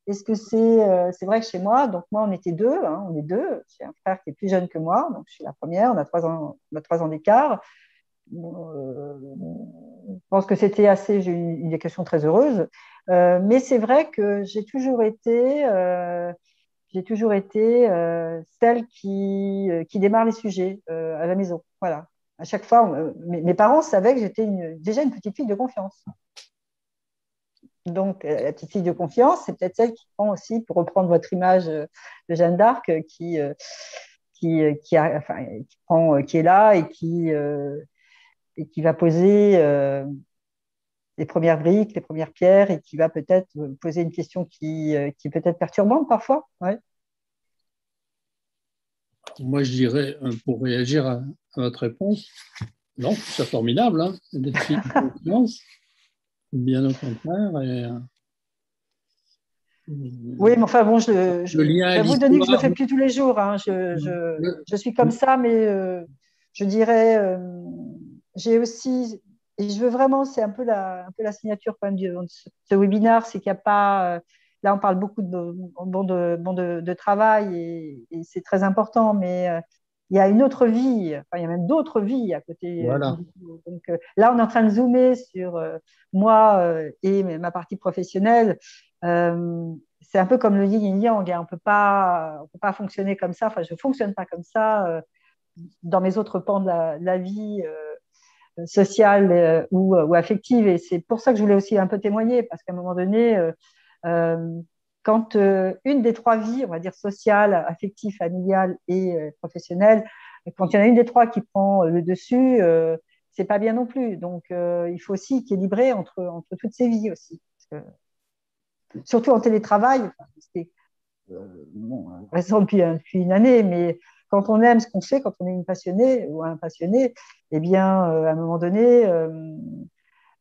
est-ce que c'est vrai que chez moi, donc moi, on était deux, hein, on est deux, j'ai un frère qui est plus jeune que moi, donc je suis la première, on a 3 ans d'écart. Je pense que c'était assez, j'ai eu une éducation très heureuse, mais c'est vrai que j'ai toujours été celle qui démarre les sujets à la maison. Voilà. à chaque fois, mes parents savaient que j'étais déjà une petite fille de confiance. Donc, la petite fille de confiance, c'est peut-être celle qui prend aussi, pour reprendre votre image de Jeanne d'Arc, qui est là et qui va poser les premières briques, les premières pierres, et qui va peut-être poser une question qui est peut-être perturbante parfois. Ouais. Moi, je dirais, pour réagir à votre réponse, non, c'est formidable, hein, d'être fille de confiance, bien au contraire. Oui, mais enfin bon, j'avoue, Denis, que je ne le fais plus tous les jours. Hein. Je suis comme ça, mais je dirais, j'ai aussi, et je veux vraiment, c'est un peu la signature quand même de ce webinaire, c'est qu'il n'y a pas, là on parle beaucoup de travail et c'est très important, mais il y a une autre vie, enfin, il y a même d'autres vies à côté. Voilà. Donc là, on est en train de zoomer sur moi et ma partie professionnelle. C'est un peu comme le yin et le yang, hein. On peut pas fonctionner comme ça. Enfin, je ne fonctionne pas comme ça dans mes autres pans de la vie sociale ou affective. Et c'est pour ça que je voulais aussi un peu témoigner, parce qu'à un moment donné, quand une des trois vies, on va dire sociale, affective, familiale et professionnelle, quand il y en a une des trois qui prend le dessus, c'est pas bien non plus. Donc, il faut aussi équilibrer entre toutes ces vies aussi. Parce que, surtout en télétravail, c'était récent depuis une année, mais quand on aime ce qu'on fait, quand on est une passionnée ou un passionné, eh bien, à un moment donné,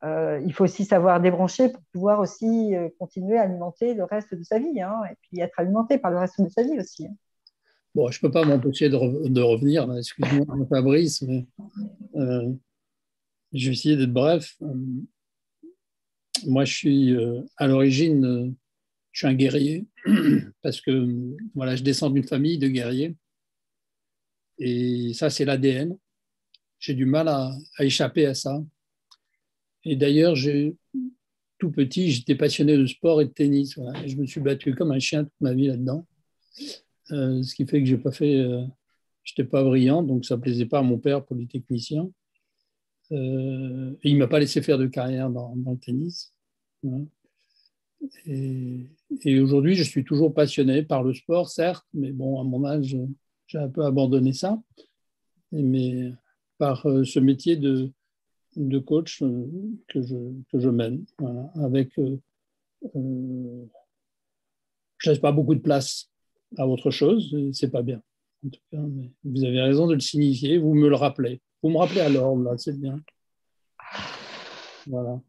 il faut aussi savoir débrancher pour pouvoir aussi continuer à alimenter le reste de sa vie, hein, et puis être alimenté par le reste de sa vie aussi. Hein. Bon, je ne peux pas m'empêcher de revenir, excuse-moi Fabrice, mais je vais essayer d'être bref. Moi, je suis à l'origine, je suis un guerrier, parce que voilà, je descends d'une famille de guerriers, et ça, c'est l'ADN. J'ai du mal à échapper à ça. Et d'ailleurs, tout petit, j'étais passionné de sport et de tennis. Voilà. Et je me suis battu comme un chien toute ma vie là-dedans. Ce qui fait que je n'étais pas brillant, donc ça ne plaisait pas à mon père, polytechnicien. Et il ne m'a pas laissé faire de carrière dans le tennis. Voilà. Et aujourd'hui, je suis toujours passionné par le sport, certes, mais bon, à mon âge, j'ai un peu abandonné ça. Mais par ce métier de coach que je mène, voilà, avec je laisse pas beaucoup de place à autre chose, c'est pas bien. En tout cas, mais vous avez raison de le signifier, vous me le rappelez. Vous me rappelez à l'ordre, là, c'est bien. Voilà.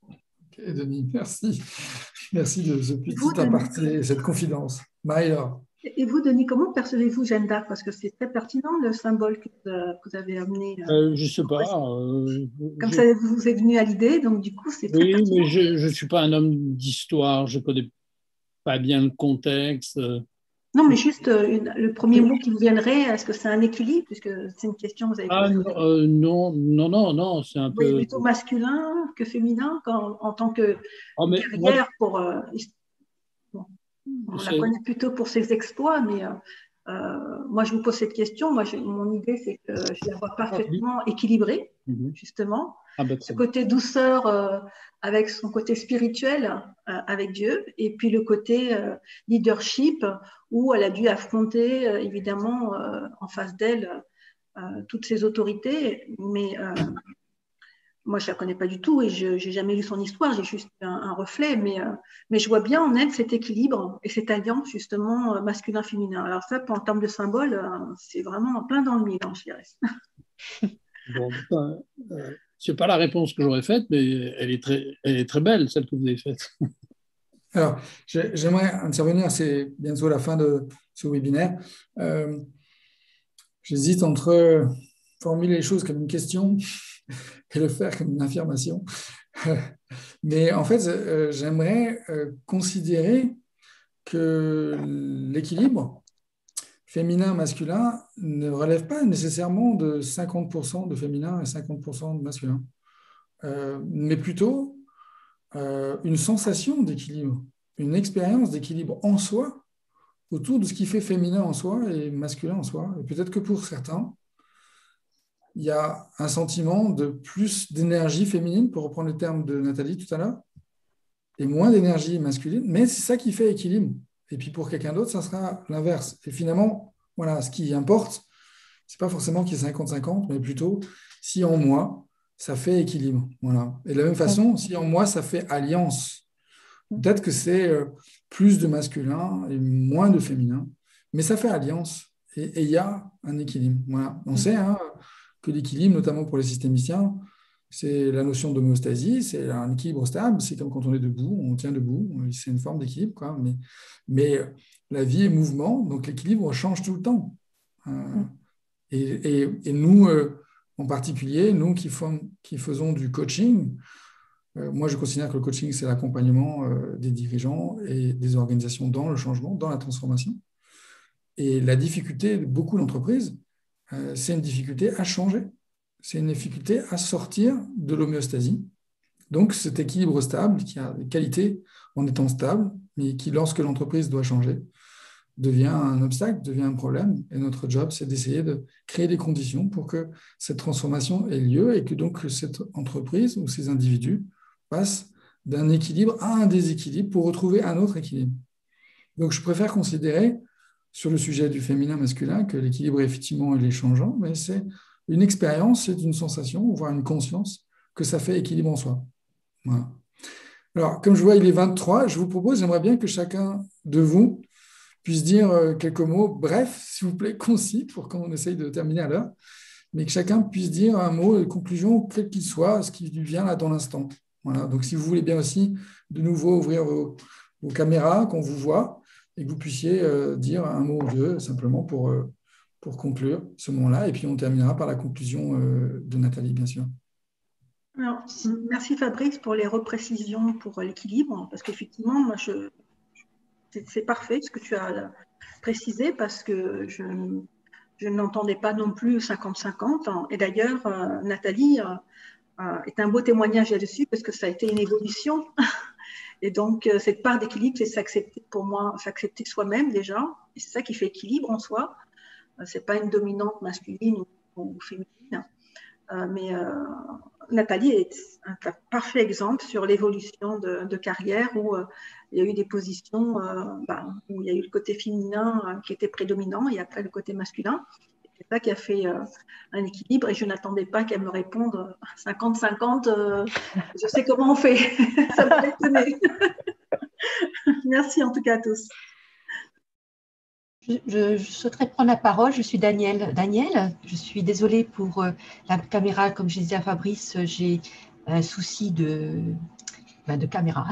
Ok, Denis, merci. Merci de ce petit aparté, cette confidence. Maïla. Et vous, Denis, comment percevez-vous Jeanne d'Arc? Parce que c'est très pertinent le symbole que vous avez amené. Je ne sais pas. Comme ça vous est venu à l'idée, donc du coup, c'est très pertinent. Oui, mais je ne suis pas un homme d'histoire, je ne connais pas bien le contexte. Non, mais juste le premier mot qui vous viendrait, est-ce que c'est un équilibre? Puisque c'est une question que vous avez posée. Non, c'est un peu… plutôt masculin que féminin en tant que guerrière pour… on la connaît plutôt pour ses exploits, mais moi, je vous pose cette question. Moi, mon idée, c'est que je la vois parfaitement équilibrée, justement. Ce côté douceur avec son côté spirituel avec Dieu, et puis le côté leadership où elle a dû affronter, évidemment, en face d'elle, toutes ses autorités. Mais moi, je ne la connais pas du tout et je n'ai jamais lu son histoire, j'ai juste un reflet, mais je vois bien en elle cet équilibre et cette alliance justement masculin-féminin. Alors ça, en termes de symbole, c'est vraiment plein dans le mille, je dirais. Bon, ce n'est pas la réponse que j'aurais faite, mais elle est très belle, celle que vous avez faite. Alors, j'aimerais intervenir, c'est bientôt la fin de ce webinaire. J'hésite entre formuler les choses comme une question et le faire comme une affirmation. Mais en fait, j'aimerais considérer que l'équilibre féminin-masculin ne relève pas nécessairement de 50% de féminin et 50% de masculin, mais plutôt une sensation d'équilibre, une expérience d'équilibre en soi autour de ce qui fait féminin en soi et masculin en soi. Et peut-être que pour certains, il y a un sentiment de plus d'énergie féminine, pour reprendre le terme de Nathalie tout à l'heure, et moins d'énergie masculine, mais c'est ça qui fait équilibre. Et puis pour quelqu'un d'autre, ça sera l'inverse. Et finalement, voilà, ce qui importe, ce n'est pas forcément qu'il y ait 50-50, mais plutôt si en moi, ça fait équilibre. Voilà. Et de la même façon, si en moi, ça fait alliance, peut-être que c'est plus de masculin et moins de féminin, mais ça fait alliance. Et il y a un équilibre. Voilà. On sait que l'équilibre, notamment pour les systémiciens, c'est la notion d'homéostasie, c'est un équilibre stable, c'est comme quand on est debout, on tient debout, c'est une forme d'équilibre, quoi. Mais la vie est mouvement, donc l'équilibre change tout le temps. Et nous, en particulier, nous qui faisons du coaching, moi je considère que le coaching, c'est l'accompagnement des dirigeants et des organisations dans le changement, dans la transformation. Et la difficulté de beaucoup d'entreprises, c'est une difficulté à changer. C'est une difficulté à sortir de l'homéostasie. Donc, cet équilibre stable, qui a des qualités en étant stable, mais qui, lorsque l'entreprise doit changer, devient un obstacle, devient un problème. Et notre job, c'est d'essayer de créer des conditions pour que cette transformation ait lieu et que donc cette entreprise ou ces individus passent d'un équilibre à un déséquilibre pour retrouver un autre équilibre. Donc, je préfère considérer, sur le sujet du féminin-masculin, que l'équilibre, effectivement, il est changeant, mais c'est une expérience, c'est une sensation, voire une conscience que ça fait équilibre en soi. Voilà. Alors, comme je vois, il est 23, je vous propose, j'aimerais bien que chacun de vous puisse dire quelques mots, bref, s'il vous plaît, concis, pour qu'on essaye de terminer à l'heure, mais que chacun puisse dire un mot de conclusion, quel qu'il soit, ce qui lui vient là dans l'instant. Voilà. Donc, si vous voulez bien aussi, de nouveau, ouvrir vos caméras, qu'on vous voit, et que vous puissiez dire un mot ou deux, simplement pour conclure ce moment-là. Et puis, on terminera par la conclusion de Nathalie, bien sûr. Alors, merci Fabrice pour les reprécisions pour l'équilibre, parce qu'effectivement, moi, c'est parfait ce que tu as précisé, parce que je n'entendais pas non plus 50-50. Et d'ailleurs, Nathalie est un beau témoignage là-dessus, parce que ça a été une évolution. Et donc, cette part d'équilibre, c'est s'accepter, pour moi, s'accepter soi-même déjà. Et c'est ça qui fait équilibre en soi. Ce n'est pas une dominante masculine ou féminine. Mais Nathalie est un parfait exemple sur l'évolution de carrière où il y a eu des positions où il y a eu le côté féminin qui était prédominant et après le côté masculin. C'est ça qui a fait un équilibre et je n'attendais pas qu'elle me réponde 50-50, je sais comment on fait. Ça m'a étonnée. Merci en tout cas à tous. Je souhaiterais prendre la parole. Je suis Danielle. Je suis désolée pour la caméra. Comme je disais à Fabrice, j'ai un souci de caméra.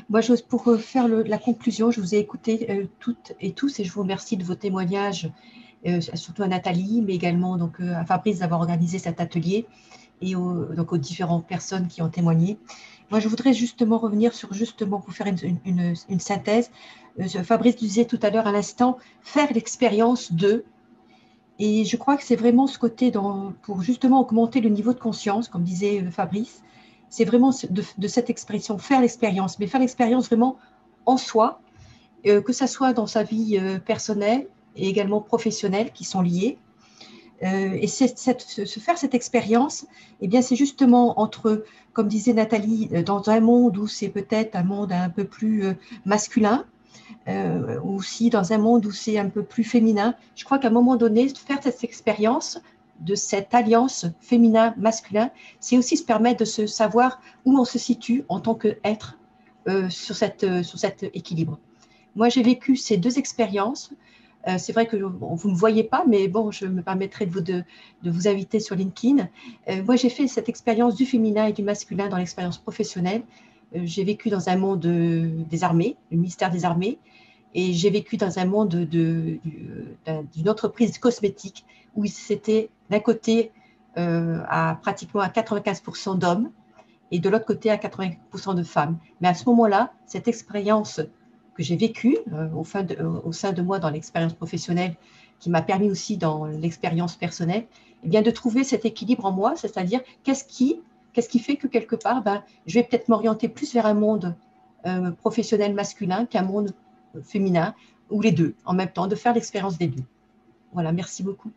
Moi, pour faire la conclusion, je vous ai écouté toutes et tous et je vous remercie de vos témoignages, surtout à Nathalie, mais également donc, à Fabrice d'avoir organisé cet atelier et donc aux différentes personnes qui ont témoigné. Moi, je voudrais justement revenir sur, pour faire une synthèse. Fabrice disait tout à l'heure à l'instant, faire l'expérience de, et je crois que c'est vraiment ce côté pour justement augmenter le niveau de conscience, comme disait Fabrice, c'est vraiment de cette expression, faire l'expérience, mais faire l'expérience vraiment en soi, que ça soit dans sa vie personnelle et également professionnelle qui sont liées. Et faire cette expérience, eh bien, c'est justement entre, comme disait Nathalie, dans un monde où c'est peut-être un monde un peu plus masculin, ou aussi dans un monde où c'est un peu plus féminin. Je crois qu'à un moment donné, faire cette expérience de cette alliance féminin-masculin, c'est aussi se permettre de se savoir où on se situe en tant qu'être sur cet équilibre. Moi, j'ai vécu ces deux expériences. C'est vrai que vous ne me voyez pas, mais bon, je me permettrai de vous inviter sur LinkedIn. Moi, j'ai fait cette expérience du féminin et du masculin dans l'expérience professionnelle. J'ai vécu dans un monde des armées, le ministère des armées, et j'ai vécu dans un monde d'une entreprise cosmétique où c'était d'un côté pratiquement à 95% d'hommes et de l'autre côté à 80% de femmes. Mais à ce moment-là, cette expérience que j'ai vécue au sein de moi dans l'expérience professionnelle, qui m'a permis aussi dans l'expérience personnelle, eh bien de trouver cet équilibre en moi, c'est-à-dire qu'est-ce qui fait que quelque part, je vais peut-être m'orienter plus vers un monde professionnel masculin qu'un monde féminin, ou les deux, en même temps, de faire l'expérience des deux. Voilà, merci beaucoup.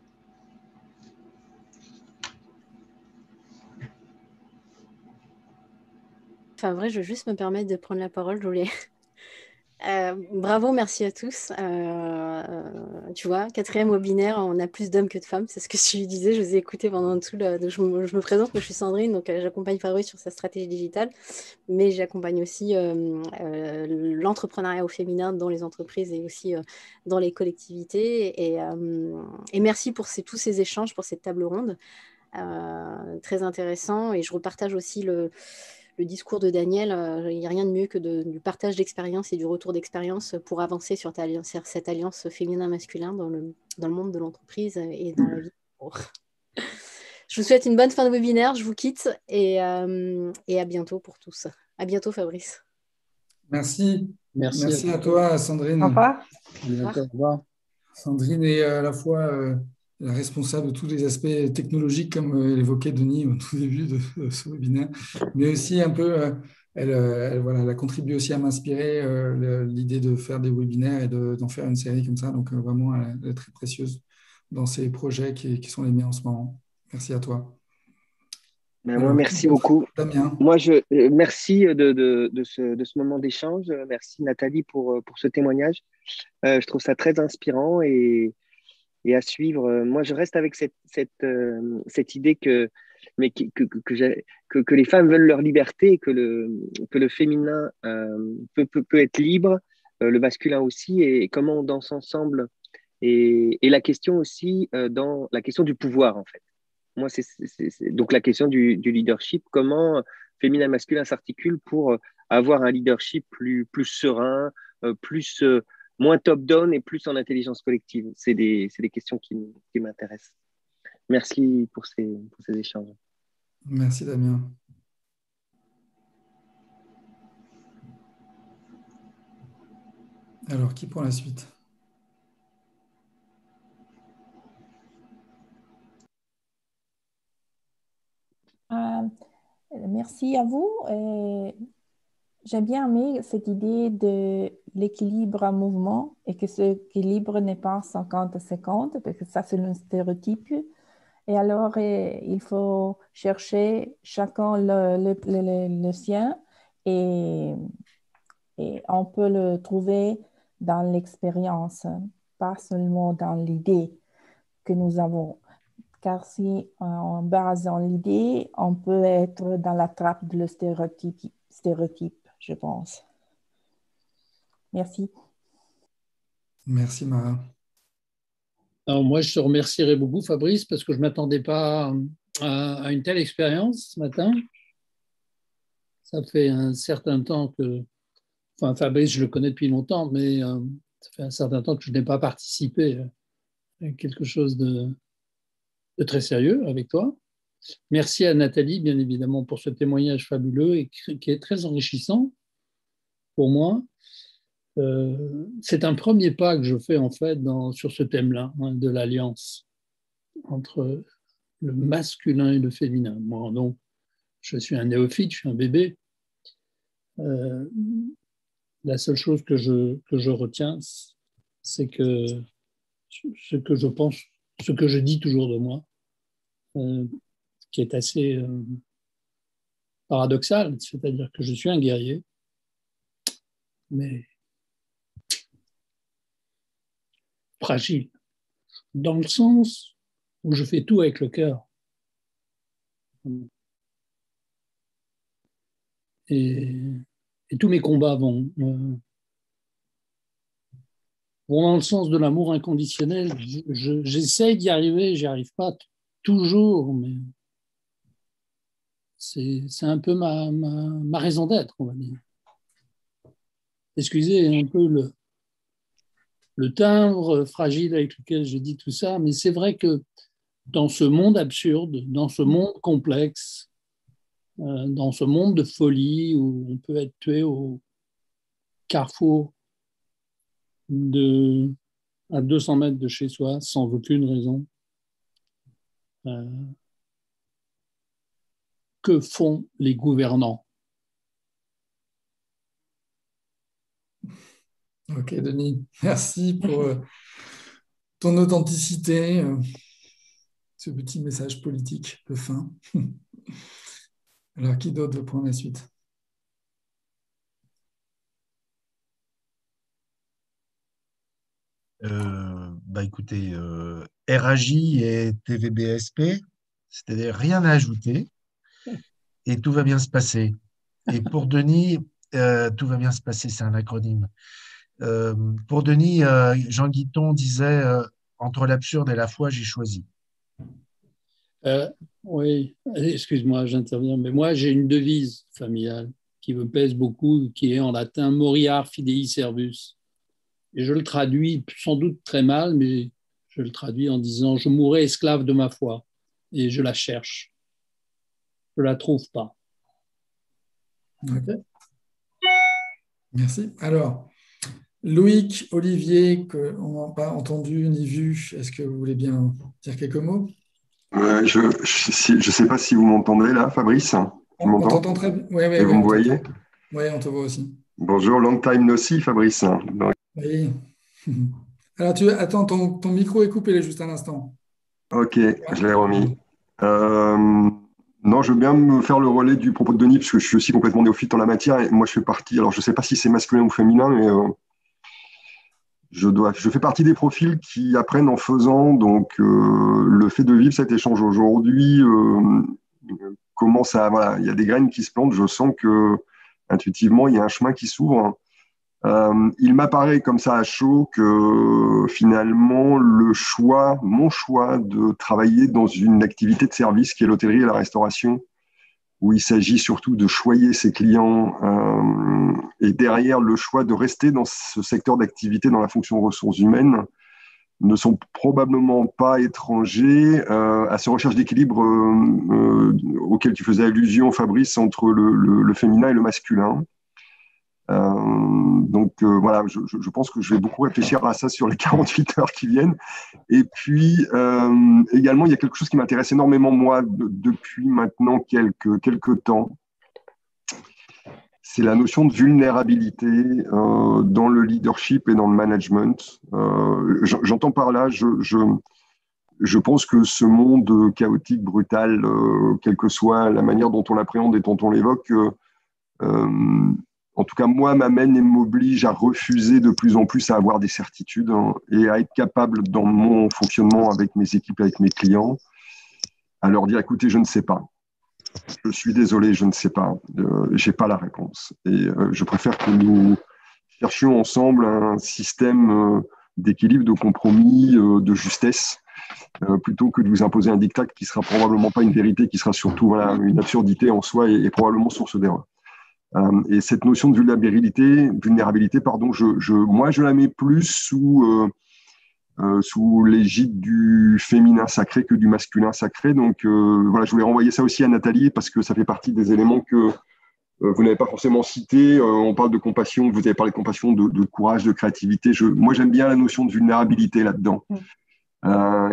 Enfin, vrai, je veux juste me permettre de prendre la parole. Je voulais bravo, merci à tous. Tu vois, 4e webinaire, on a plus d'hommes que de femmes, c'est ce que je disais. Je vous ai écouté pendant tout le. Je me présente, moi, je suis Sandrine, donc j'accompagne Fabrice sur sa stratégie digitale, mais j'accompagne aussi l'entrepreneuriat au féminin dans les entreprises et aussi dans les collectivités. Et merci pour tous ces échanges, pour cette table ronde. Très intéressant. Et je repartage aussi le discours de Daniel. Il n'y a rien de mieux que du partage d'expérience et du retour d'expérience pour avancer sur cette alliance féminin-masculin dans le monde de l'entreprise et dans la vie. Je vous souhaite une bonne fin de webinaire. Je vous quitte et à bientôt pour tous. À bientôt, Fabrice. Merci. Merci. Merci à toi, Sandrine. Au revoir. Au revoir. Sandrine est à la fois la responsable de tous les aspects technologiques, comme l'évoquait Denis au tout début de ce webinaire, mais aussi un peu, elle a contribué aussi à m'inspirer l'idée de faire des webinaires et d'en faire une série comme ça. Donc, vraiment, elle est très précieuse dans ces projets qui sont les miens en ce moment. Merci à toi. Moi, merci beaucoup. Damien. Moi, merci de ce moment d'échange. Merci Nathalie pour ce témoignage. Je trouve ça très inspirant et à suivre. Moi, je reste avec cette idée que les femmes veulent leur liberté, que le féminin peut être libre, le masculin aussi, et comment on danse ensemble. Et la question aussi, dans la question du pouvoir, en fait. Moi, c'est donc la question du leadership, comment féminin et masculin s'articulent pour avoir un leadership plus serein, moins top-down et plus en intelligence collective. C'est des questions qui m'intéressent. Merci pour ces échanges. Merci Damien. Alors, qui prend la suite ? Merci à vous. J'ai bien aimé cette idée de l'équilibre en mouvement et que ce équilibre n'est pas 50-50 parce que ça, c'est un stéréotype. Et alors, il faut chercher chacun le sien et on peut le trouver dans l'expérience, pas seulement dans l'idée que nous avons. Car si on base dans l'idée, on peut être dans la trappe de le stéréotype, je pense. Merci. Merci, Mara. Alors moi, je te remercierai beaucoup, Fabrice, parce que je ne m'attendais pas à une telle expérience ce matin. Ça fait un certain temps que... Enfin, Fabrice, je le connais depuis longtemps, mais ça fait un certain temps que je n'ai pas participé à quelque chose de très sérieux avec toi. Merci à Nathalie, bien évidemment, pour ce témoignage fabuleux et qui est très enrichissant pour moi. C'est un premier pas que je fais en fait sur ce thème-là, de l'alliance entre le masculin et le féminin. Moi, donc, je suis un néophyte, je suis un bébé. La seule chose que je retiens, c'est que ce que je pense, ce que je dis toujours de moi, qui est assez paradoxal, c'est-à-dire que je suis un guerrier, mais fragile, dans le sens où je fais tout avec le cœur. Et tous mes combats vont dans le sens de l'amour inconditionnel. J'essaie d'y arriver, j'y arrive pas toujours, mais c'est un peu ma raison d'être, on va dire. Excusez un peu le timbre fragile avec lequel je dis tout ça, mais c'est vrai que dans ce monde absurde, dans ce monde complexe, dans ce monde de folie où on peut être tué au carrefour à 200 mètres de chez soi sans aucune raison, que font les gouvernants? Ok, Denis, merci pour ton authenticité, ce petit message politique de fin. Alors, qui d'autre veut prendre la suite? Écoutez, RAJ et TVBSP, c'est-à-dire rien à ajouter et tout va bien se passer. Et pour Denis, tout va bien se passer, c'est un acronyme. Pour Denis, Jean Guiton disait entre l'absurde et la foi, j'ai choisi. Oui, excuse-moi, j'interviens, mais moi j'ai une devise familiale qui me pèse beaucoup, qui est en latin Moriar fidei servus. Et je le traduis sans doute très mal, mais je le traduis en disant je mourrai esclave de ma foi et je la cherche. Je ne la trouve pas. Ok. Merci. Alors, Loïc, Olivier, qu'on n'a pas entendu ni vu, est-ce que vous voulez bien dire quelques mots? Je ne sais pas si vous m'entendez là, Fabrice. Tu On m'entends? t'entend très bien. Oui, Et vous me voyez? Oui, on te voit aussi. Bonjour, long time no see, Fabrice. Oui. Alors, attends, ton micro est coupé là, juste un instant. Ok, je l'ai remis. Non, je veux bien me faire le relais du propos de Denis, parce que je suis aussi complètement néophyte en la matière. Et moi, je fais partie, alors je ne sais pas si c'est masculin ou féminin, mais je fais partie des profils qui apprennent en faisant. Donc, le fait de vivre cet échange aujourd'hui commence à. Voilà, il y a des graines qui se plantent. Je sens que intuitivement, il y a un chemin qui s'ouvre. Il m'apparaît comme ça à chaud que finalement, mon choix de travailler dans une activité de service qui est l'hôtellerie et la restauration, où il s'agit surtout de choyer ses clients et derrière le choix de rester dans ce secteur d'activité dans la fonction ressources humaines, ne sont probablement pas étrangers à ces recherches d'équilibre auxquelles tu faisais allusion, Fabrice, entre le féminin et le masculin. Voilà, je pense que je vais beaucoup réfléchir à ça sur les 48 heures qui viennent. Et puis, également, il y a quelque chose qui m'intéresse énormément, moi, depuis maintenant quelques temps. C'est la notion de vulnérabilité dans le leadership et dans le management. J'entends par là, je pense que ce monde chaotique, brutal, quelle que soit la manière dont on l'appréhende et dont on l'évoque, en tout cas, moi, m'amène et m'oblige à refuser de plus en plus à avoir des certitudes et à être capable, dans mon fonctionnement avec mes équipes, avec mes clients, à leur dire, écoutez, je ne sais pas. Je suis désolé, je ne sais pas. Je n'ai pas la réponse. Et je préfère que nous cherchions ensemble un système d'équilibre, de compromis, de justesse, plutôt que de vous imposer un diktat qui ne sera probablement pas une vérité, qui sera surtout une absurdité en soi et probablement source d'erreur. Et cette notion de vulnérabilité, moi, je la mets plus sous l'égide du féminin sacré que du masculin sacré. Donc, voilà, je voulais renvoyer ça aussi à Nathalie parce que ça fait partie des éléments que vous n'avez pas forcément cités. On parle de compassion, vous avez parlé de compassion, de courage, de créativité. Moi, j'aime bien la notion de vulnérabilité là-dedans,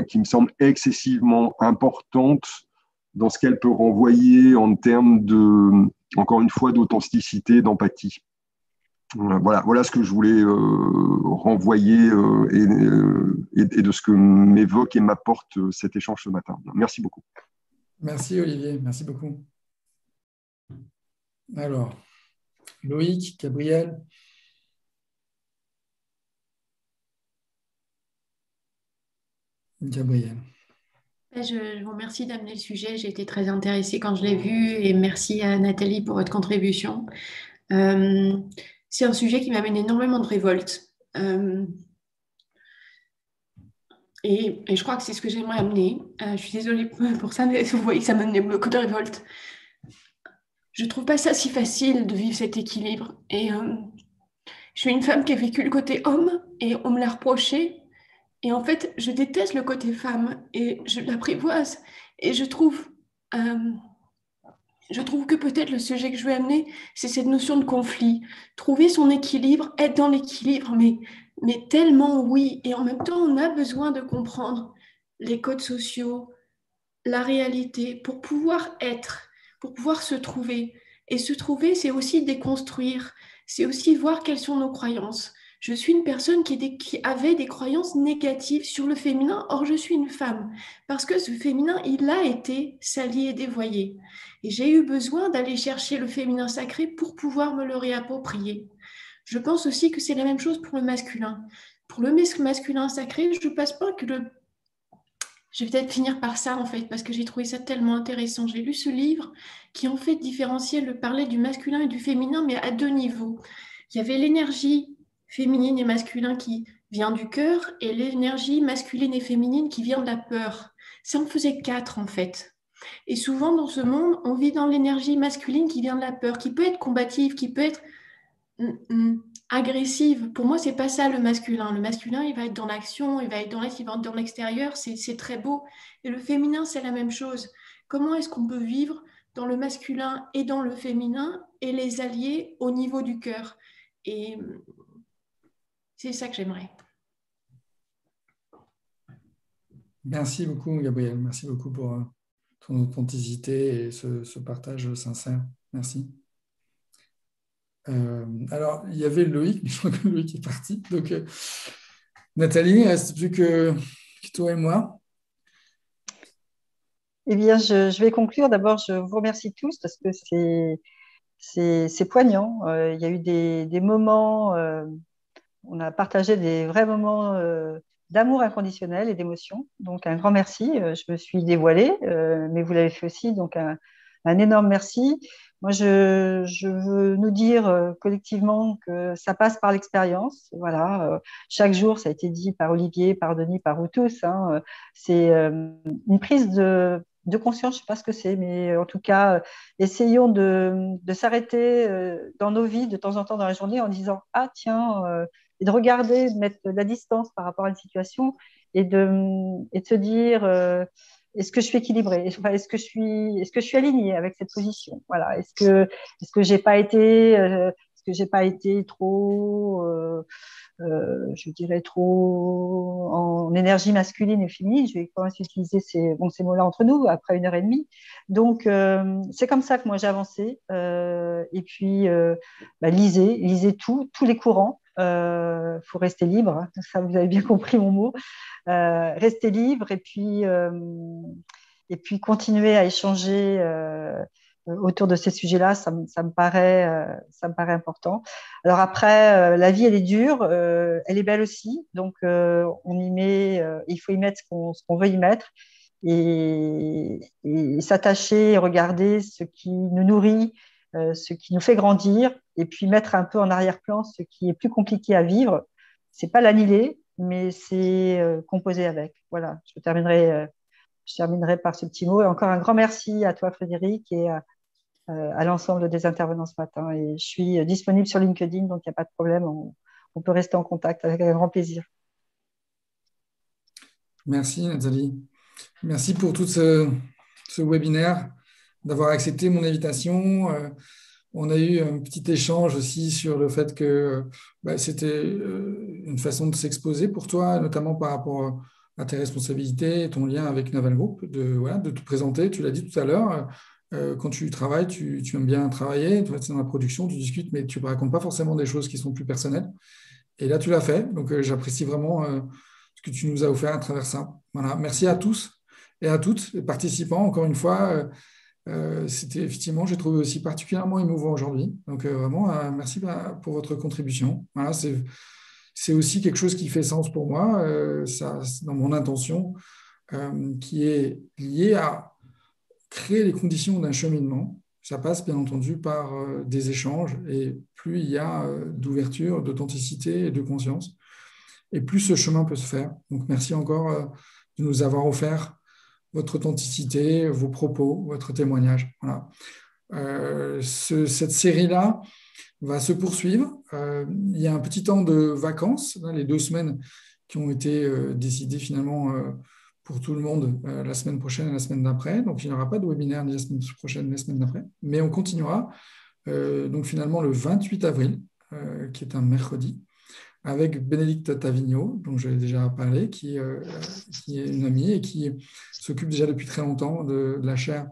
qui me semble excessivement importante dans ce qu'elle peut renvoyer en termes encore une fois, d'authenticité, d'empathie. Voilà ce que je voulais renvoyer et de ce que m'évoque et m'apporte cet échange ce matin. Merci beaucoup. Merci Olivier, merci beaucoup. Alors, Loïc, Gabriel. Gabriel. Je vous remercie d'amener le sujet. J'ai été très intéressée quand je l'ai vu et merci à Nathalie pour votre contribution. C'est un sujet qui m'amène énormément de révolte. Et je crois que c'est ce que j'aimerais amener. Je suis désolée pour ça, mais vous voyez que ça m'amène beaucoup de révolte. Je ne trouve pas ça si facile de vivre cet équilibre. Et je suis une femme qui a vécu le côté homme et on me l'a reproché. Et en fait, je déteste le côté femme et je l'apprivoise. Et je trouve que peut-être le sujet que je vais amener, c'est cette notion de conflit. Trouver son équilibre, être dans l'équilibre, mais tellement oui. Et en même temps, on a besoin de comprendre les codes sociaux, la réalité, pour pouvoir être, pour pouvoir se trouver. Et se trouver, c'est aussi déconstruire. C'est aussi voir quelles sont nos croyances. Je suis une personne qui avait des croyances négatives sur le féminin, or je suis une femme. Parce que ce féminin, il a été sali et dévoyé. Et j'ai eu besoin d'aller chercher le féminin sacré pour pouvoir me le réapproprier. Je pense aussi que c'est la même chose pour le masculin. pour le masculin sacré, je ne pense pas que je vais peut-être finir par ça, en fait, parce que j'ai trouvé ça tellement intéressant. J'ai lu ce livre qui, en fait, différenciait, parlait du masculin et du féminin, mais à 2 niveaux. Il y avait l'énergie féminine et masculine qui vient du cœur et l'énergie masculine et féminine qui vient de la peur. Ça en faisait 4, en fait. Et souvent, dans ce monde, on vit dans l'énergie masculine qui vient de la peur, qui peut être combative, qui peut être agressive. Pour moi, c'est pas ça le masculin. Le masculin, il va être dans l'action, il va être dans l'extérieur, c'est très beau. Et le féminin, c'est la même chose. Comment est-ce qu'on peut vivre dans le masculin et dans le féminin et les allier au niveau du cœur? Et c'est ça que j'aimerais. Merci beaucoup, Gabrielle. Merci beaucoup pour ton authenticité et ce partage sincère. Merci. Alors, il y avait Loïc, mais je crois que Loïc est parti. Donc, Nathalie, il ne reste plus que toi et moi. Eh bien, je vais conclure. D'abord, je vous remercie tous parce que c'est poignant. Il y a eu des moments, on a partagé des vrais moments d'amour inconditionnel et d'émotion. Donc, un grand merci. Je me suis dévoilée, mais vous l'avez fait aussi. Donc, un énorme merci. Moi, je veux nous dire collectivement que ça passe par l'expérience. Voilà, chaque jour, ça a été dit par Olivier, par Denis, par vous tous. Hein, c'est une prise de conscience, je ne sais pas ce que c'est, mais en tout cas, essayons de s'arrêter dans nos vies de temps en temps dans la journée en disant « Ah tiens », et de regarder, de mettre de la distance par rapport à une situation et de se dire est-ce que je suis équilibrée, enfin, est-ce que je suis alignée avec cette position, voilà, est-ce que j'ai pas été trop je dirais trop en énergie masculine et féminine. Je vais quand même utiliser ces mots-là entre nous après 1h30. Donc, c'est comme ça que moi j'ai avancé. Et puis, lisez tous les courants. Faut rester libre. Hein. Ça, vous avez bien compris mon mot. Rester libre et puis continuer à échanger autour de ces sujets-là, ça me paraît important. Alors après, la vie, elle est dure, elle est belle aussi, donc on y met, il faut y mettre ce qu'on veut y mettre et s'attacher et regarder ce qui nous nourrit, ce qui nous fait grandir, et puis mettre un peu en arrière-plan ce qui est plus compliqué à vivre. C'est pas l'annihiler, mais c'est composer avec. Voilà, je terminerai par ce petit mot. Et encore un grand merci à toi, Frédéric, et à l'ensemble des intervenants ce matin. Et je suis disponible sur LinkedIn, donc il n'y a pas de problème. On peut rester en contact avec un grand plaisir. Merci, Nathalie. Merci pour tout ce webinaire, d'avoir accepté mon invitation. On a eu un petit échange aussi sur le fait que c'était une façon de s'exposer pour toi, notamment par rapport à tes responsabilités et ton lien avec Naval Group, de te présenter. Tu l'as dit tout à l'heure, quand tu travailles, tu aimes bien travailler, tu es dans la production, tu discutes, mais tu ne racontes pas forcément des choses qui sont plus personnelles. Et là, tu l'as fait. Donc, j'apprécie vraiment ce que tu nous as offert à travers ça. Voilà. Merci à tous et à toutes les participants. Encore une fois, c'était effectivement, j'ai trouvé aussi particulièrement émouvant aujourd'hui. Donc, vraiment, merci pour votre contribution. Voilà, c'est aussi quelque chose qui fait sens pour moi, ça, dans mon intention, qui est liée à créer les conditions d'un cheminement. Ça passe bien entendu par des échanges, et plus il y a d'ouverture, d'authenticité et de conscience, et plus ce chemin peut se faire. Donc merci encore de nous avoir offert votre authenticité, vos propos, votre témoignage. Voilà. Cette série-là va se poursuivre. Il y a un petit temps de vacances, les 2 semaines qui ont été décidées finalement pour tout le monde la semaine prochaine et la semaine d'après. Donc, il n'y aura pas de webinaire ni la semaine prochaine ni la semaine d'après. Mais on continuera donc finalement le 28 avril, qui est un mercredi, avec Bénédicte Tavigno, dont j'ai déjà parlé, qui est une amie et qui s'occupe déjà depuis très longtemps de la chaire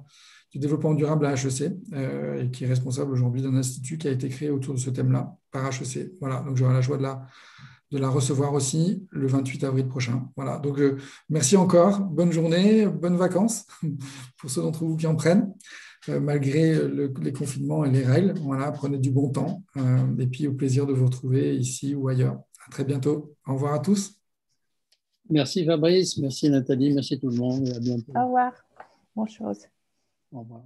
du développement durable à HEC et qui est responsable aujourd'hui d'un institut qui a été créé autour de ce thème-là par HEC. Voilà, donc j'aurai la joie de la recevoir aussi le 28 avril prochain. Voilà, donc merci encore, bonne journée, bonnes vacances pour ceux d'entre vous qui en prennent, malgré les confinements et les règles. Voilà, prenez du bon temps et puis au plaisir de vous retrouver ici ou ailleurs. À très bientôt. Au revoir à tous. Merci Fabrice, merci Nathalie, merci tout le monde et à bientôt. Au revoir. Bonne chose. Au revoir.